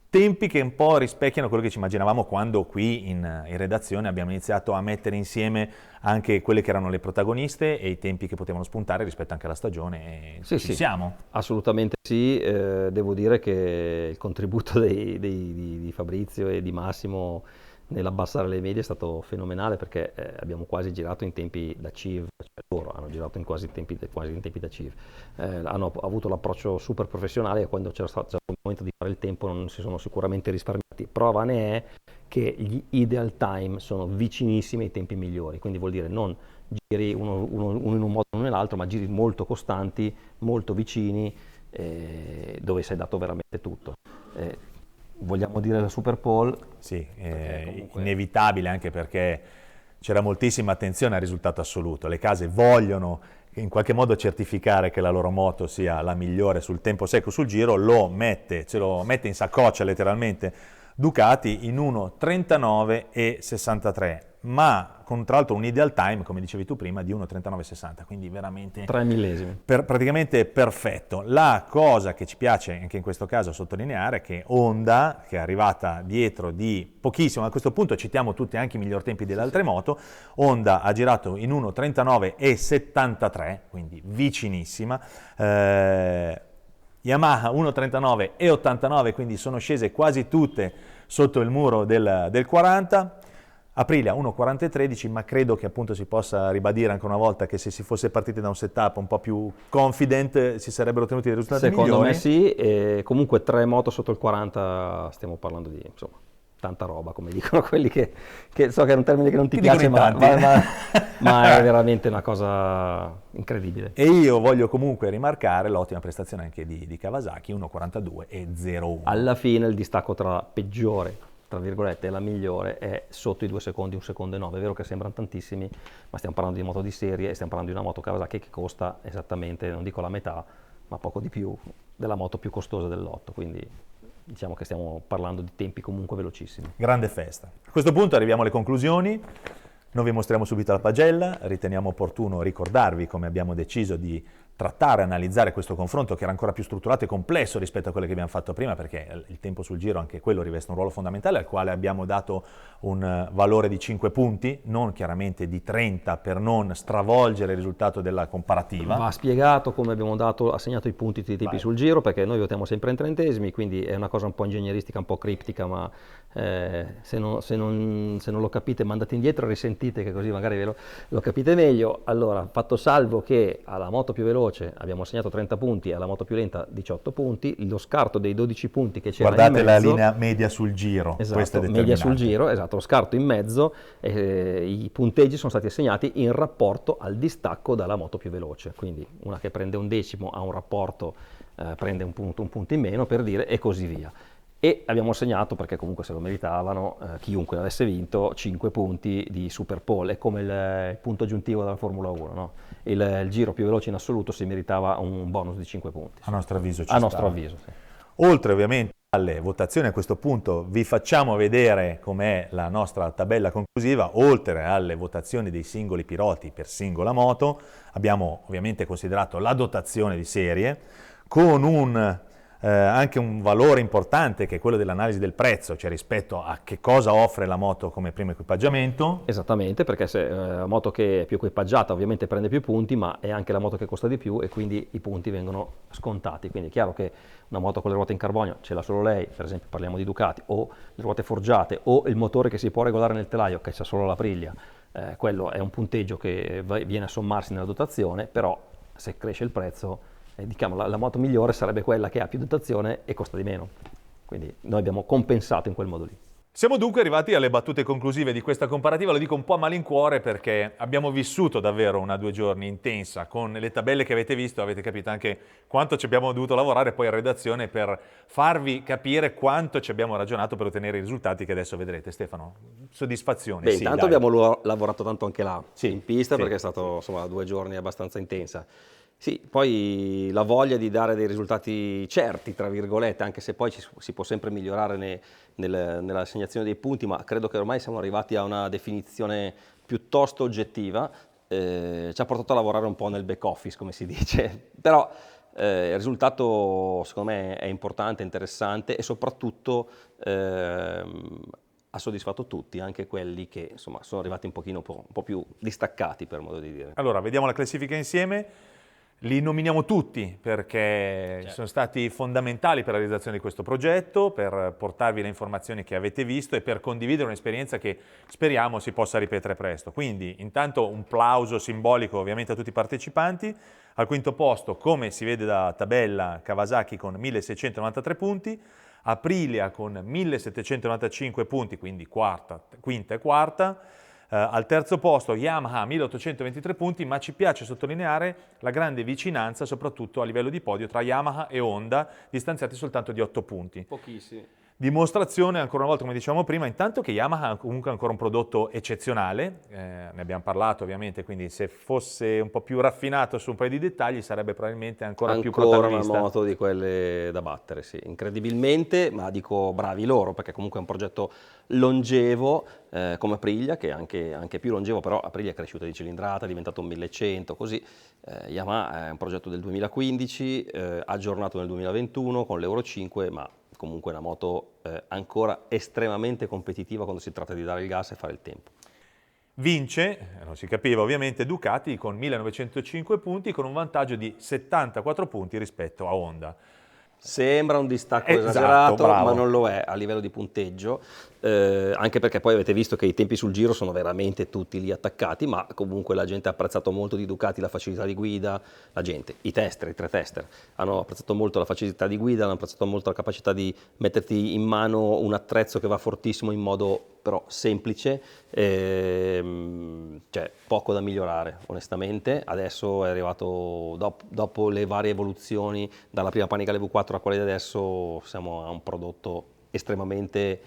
Tempi che un po' rispecchiano quello che ci immaginavamo quando qui in redazione abbiamo iniziato a mettere insieme anche quelle che erano le protagoniste e i tempi che potevano spuntare rispetto anche alla stagione. Sì, Ci siamo? Assolutamente sì, devo dire che il contributo di Fabrizio e di Massimo nell'abbassare le medie è stato fenomenale, perché abbiamo quasi girato in tempi da CIV, cioè loro hanno girato quasi in tempi da CIV, hanno avuto l'approccio super professionale, e quando c'era stato il momento di fare il tempo non si sono sicuramente risparmiati. Prova ne è che gli ideal time sono vicinissimi ai tempi migliori, quindi vuol dire non giri uno in un modo o nell'altro, ma giri molto costanti, molto vicini, dove sei dato veramente tutto. Vogliamo dire la Super Pole? Sì, comunque inevitabile, anche perché c'era moltissima attenzione al risultato assoluto. Le case vogliono in qualche modo certificare che la loro moto sia la migliore sul tempo secco sul giro, ce lo mette in saccoccia letteralmente Ducati in 1:39,63, ma con tra l'altro un ideal time, come dicevi tu prima, di 1:39,60, quindi veramente 3 millesimi. praticamente perfetto. La cosa che ci piace anche in questo caso sottolineare è che Honda, che è arrivata dietro di pochissimo, a questo punto citiamo tutti anche i miglior tempi delle altre moto, Honda ha girato in 1:39,73, quindi vicinissima, Yamaha 1:39,89, quindi sono scese quasi tutte sotto il muro del 40, Aprilia 1:40,13, ma credo che appunto si possa ribadire ancora una volta che se si fosse partiti da un setup un po' più confident si sarebbero ottenuti dei risultati Secondo migliori. me sì, e comunque 3 moto sotto il 40, stiamo parlando di, insomma, tanta roba, come dicono quelli che so che è un termine che non ti Ti dicono piace, in tanti. ma è veramente una cosa incredibile. E io voglio comunque rimarcare l'ottima prestazione anche di Kawasaki, 1:42,01. Alla fine il distacco tra peggiore, tra virgolette, e la migliore è sotto i 2 secondi, 1,9 secondi. È vero che sembrano tantissimi, ma stiamo parlando di moto di serie e stiamo parlando di una moto Kawasaki che costa esattamente, non dico la metà, ma poco di più della moto più costosa del lotto, quindi diciamo che stiamo parlando di tempi comunque velocissimi. Grande festa. A questo punto arriviamo alle conclusioni. Non vi mostriamo subito la pagella, riteniamo opportuno ricordarvi come abbiamo deciso di trattare, analizzare questo confronto che era ancora più strutturato e complesso rispetto a quello che abbiamo fatto prima, perché il tempo sul giro, anche quello riveste un ruolo fondamentale, al quale abbiamo dato un valore di 5 punti, non chiaramente di 30 per non stravolgere il risultato della comparativa. Va spiegato come abbiamo assegnato i punti tutti i tempi sul giro, perché noi votiamo sempre in trentesimi, quindi è una cosa un po' ingegneristica, un po' criptica, ma se non lo capite mandate indietro e risentite, che così magari lo capite meglio. Allora, fatto salvo che alla moto più veloce abbiamo assegnato 30 punti e alla moto più lenta 18 punti, lo scarto dei 12 punti che c'era Guardate in mezzo, la linea media sul giro, esatto, questo è media sul determinante. giro, esatto, lo scarto in mezzo, i punteggi sono stati assegnati in rapporto al distacco dalla moto più veloce, quindi una che prende un decimo ha un rapporto, prende un punto in meno, per dire, e così via. E abbiamo assegnato, perché comunque se lo meritavano, chiunque l'avesse vinto, 5 punti di super pole, è come il punto aggiuntivo della Formula 1, no? Il giro più veloce in assoluto si meritava un bonus di 5 punti. A nostro avviso ci A sta. nostro avviso, sì. Oltre ovviamente alle votazioni, a questo punto vi facciamo vedere com'è la nostra tabella conclusiva. Oltre alle votazioni dei singoli piloti per singola moto, abbiamo ovviamente considerato la dotazione di serie con anche un valore importante che è quello dell'analisi del prezzo, cioè rispetto a che cosa offre la moto come primo equipaggiamento. Esattamente, perché se la moto che è più equipaggiata ovviamente prende più punti, ma è anche la moto che costa di più e quindi i punti vengono scontati. Quindi è chiaro che una moto con le ruote in carbonio ce l'ha solo lei, per esempio parliamo di Ducati, o le ruote forgiate, o il motore che si può regolare nel telaio che c'ha solo l'Aprilia, quello è un punteggio che viene a sommarsi nella dotazione, però se cresce il prezzo, diciamo, la moto migliore sarebbe quella che ha più dotazione e costa di meno. Quindi noi abbiamo compensato in quel modo lì. Siamo dunque arrivati alle battute conclusive di questa comparativa, lo dico un po' a malincuore perché abbiamo vissuto davvero 2 giorni intensa con le tabelle che avete visto, avete capito anche quanto ci abbiamo dovuto lavorare poi in redazione per farvi capire quanto ci abbiamo ragionato per ottenere i risultati che adesso vedrete. Stefano, soddisfazione? Beh, Sì, intanto dai. abbiamo lavorato tanto anche là, Sì, in pista, sì. perché è stato insomma 2 giorni abbastanza intensa. Sì, poi la voglia di dare dei risultati certi, tra virgolette, anche se poi si può sempre migliorare nell'assegnazione dei punti, ma credo che ormai siamo arrivati a una definizione piuttosto oggettiva, ci ha portato a lavorare un po' nel back office, come si dice, però il risultato secondo me è importante, interessante e soprattutto ha soddisfatto tutti, anche quelli che insomma sono arrivati un po' più distaccati, per modo di dire. Allora, vediamo la classifica insieme. Li nominiamo tutti perché sono stati fondamentali per la realizzazione di questo progetto, per portarvi le informazioni che avete visto e per condividere un'esperienza che speriamo si possa ripetere presto. Quindi intanto un plauso simbolico ovviamente a tutti i partecipanti. Al quinto posto, come si vede da tabella, Kawasaki con 1693 punti, Aprilia con 1795 punti, quindi quinta e quarta. Al terzo posto Yamaha 1823 punti, ma ci piace sottolineare la grande vicinanza soprattutto a livello di podio tra Yamaha e Honda, distanziati soltanto di 8 punti. Pochissimi. Dimostrazione ancora una volta, come dicevamo prima, intanto che Yamaha ha comunque ancora un prodotto eccezionale, ne abbiamo parlato ovviamente, quindi se fosse un po' più raffinato su un paio di dettagli sarebbe probabilmente ancora più protagonista. Una moto di quelle da battere, sì, incredibilmente, ma dico bravi loro, perché comunque è un progetto longevo come Aprilia, che è anche più longevo, però Aprilia è cresciuta di cilindrata, è diventato un 1100, così. Yamaha è un progetto del 2015, aggiornato nel 2021 con l'Euro 5, ma comunque una moto ancora estremamente competitiva quando si tratta di dare il gas e fare il tempo. Vince, non si capiva ovviamente, Ducati con 1905 punti con un vantaggio di 74 punti rispetto a Honda. Sembra un distacco Esatto, esagerato, bravo. ma non lo è a livello di punteggio, anche perché poi avete visto che i tempi sul giro sono veramente tutti lì attaccati, ma comunque la gente ha apprezzato molto di Ducati la facilità di guida, i 3 tester, hanno apprezzato molto la facilità di guida, hanno apprezzato molto la capacità di metterti in mano un attrezzo che va fortissimo in modo però semplice, cioè poco da migliorare onestamente. Adesso è arrivato, dopo le varie evoluzioni, dalla prima Panigale V4 a quella di adesso, siamo a un prodotto estremamente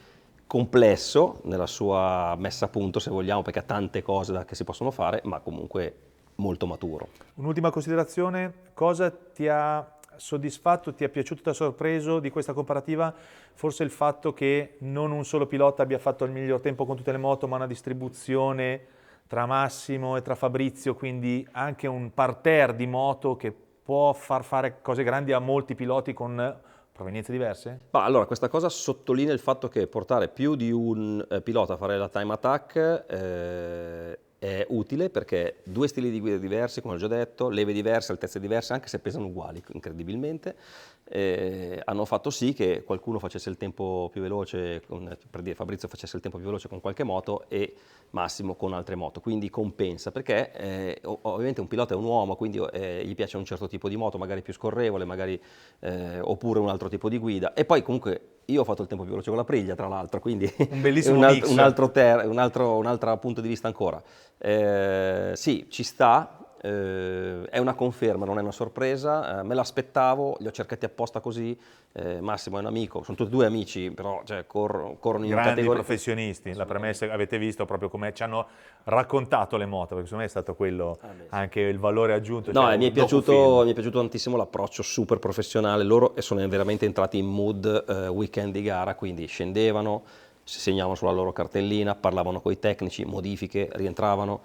complesso nella sua messa a punto, se vogliamo, perché ha tante cose che si possono fare, ma comunque molto maturo. Un'ultima considerazione, cosa ti ha soddisfatto, ti è piaciuto, ti ha sorpreso di questa comparativa? Forse il fatto che non un solo pilota abbia fatto il miglior tempo con tutte le moto, ma una distribuzione tra Massimo e tra Fabrizio, quindi anche un parterre di moto che può far fare cose grandi a molti piloti con provenienze diverse? Ma allora, questa cosa sottolinea il fatto che portare più di un pilota a fare la time attack è utile, perché due stili di guida diversi, come ho già detto, leve diverse, altezze diverse, anche se pesano uguali, incredibilmente, hanno fatto sì che qualcuno facesse il tempo più veloce, per dire Fabrizio facesse il tempo più veloce con qualche moto e Massimo con altre moto, quindi compensa, perché ovviamente un pilota è un uomo, quindi gli piace un certo tipo di moto, magari più scorrevole, magari, oppure un altro tipo di guida, e poi comunque io ho fatto il tempo più veloce con la Priglia, tra l'altro, quindi Un bellissimo mix. un altro punto di vista ancora. Sì, ci sta, è una conferma, non è una sorpresa, me l'aspettavo, li ho cercati apposta così. Massimo è un amico, sono tutti e due amici, però cioè, corrono in Grandi categoria. professionisti, la premessa avete visto proprio come ci hanno raccontato le moto, perché secondo me è stato quello anche il valore aggiunto. No, cioè mi è un docufilm. piaciuto tantissimo l'approccio super professionale, loro sono veramente entrati in mood weekend di gara, quindi scendevano, si segnavano sulla loro cartellina, parlavano con i tecnici, modifiche, rientravano,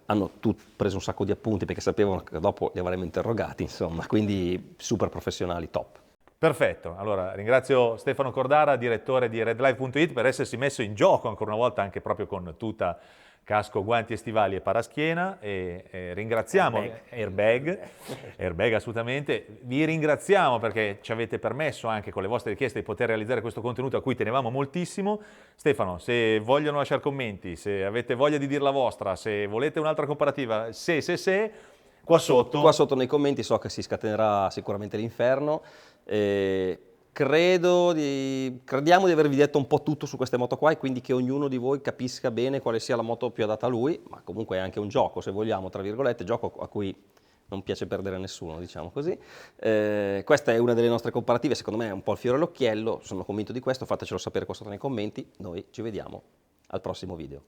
hanno preso un sacco di appunti perché sapevano che dopo li avremmo interrogati, insomma, quindi super professionali, top. Perfetto, allora ringrazio Stefano Cordara, direttore di redlive.it, per essersi messo in gioco ancora una volta anche proprio con tuta, casco, guanti e stivali e paraschiena, e ringraziamo airbag assolutamente, vi ringraziamo perché ci avete permesso anche con le vostre richieste di poter realizzare questo contenuto a cui tenevamo moltissimo. Stefano, se vogliono lasciare commenti, se avete voglia di dire la vostra, se volete un'altra comparativa, qua sotto Nei commenti so che si scatenerà sicuramente l'inferno. Crediamo di avervi detto un po' tutto su queste moto qua, e quindi che ognuno di voi capisca bene quale sia la moto più adatta a lui, ma comunque è anche un gioco, se vogliamo, tra virgolette, gioco a cui non piace perdere nessuno, diciamo così. Questa è una delle nostre comparative, secondo me è un po' il fiore all'occhiello, sono convinto di questo, fatecelo sapere qua sotto nei commenti, noi ci vediamo al prossimo video.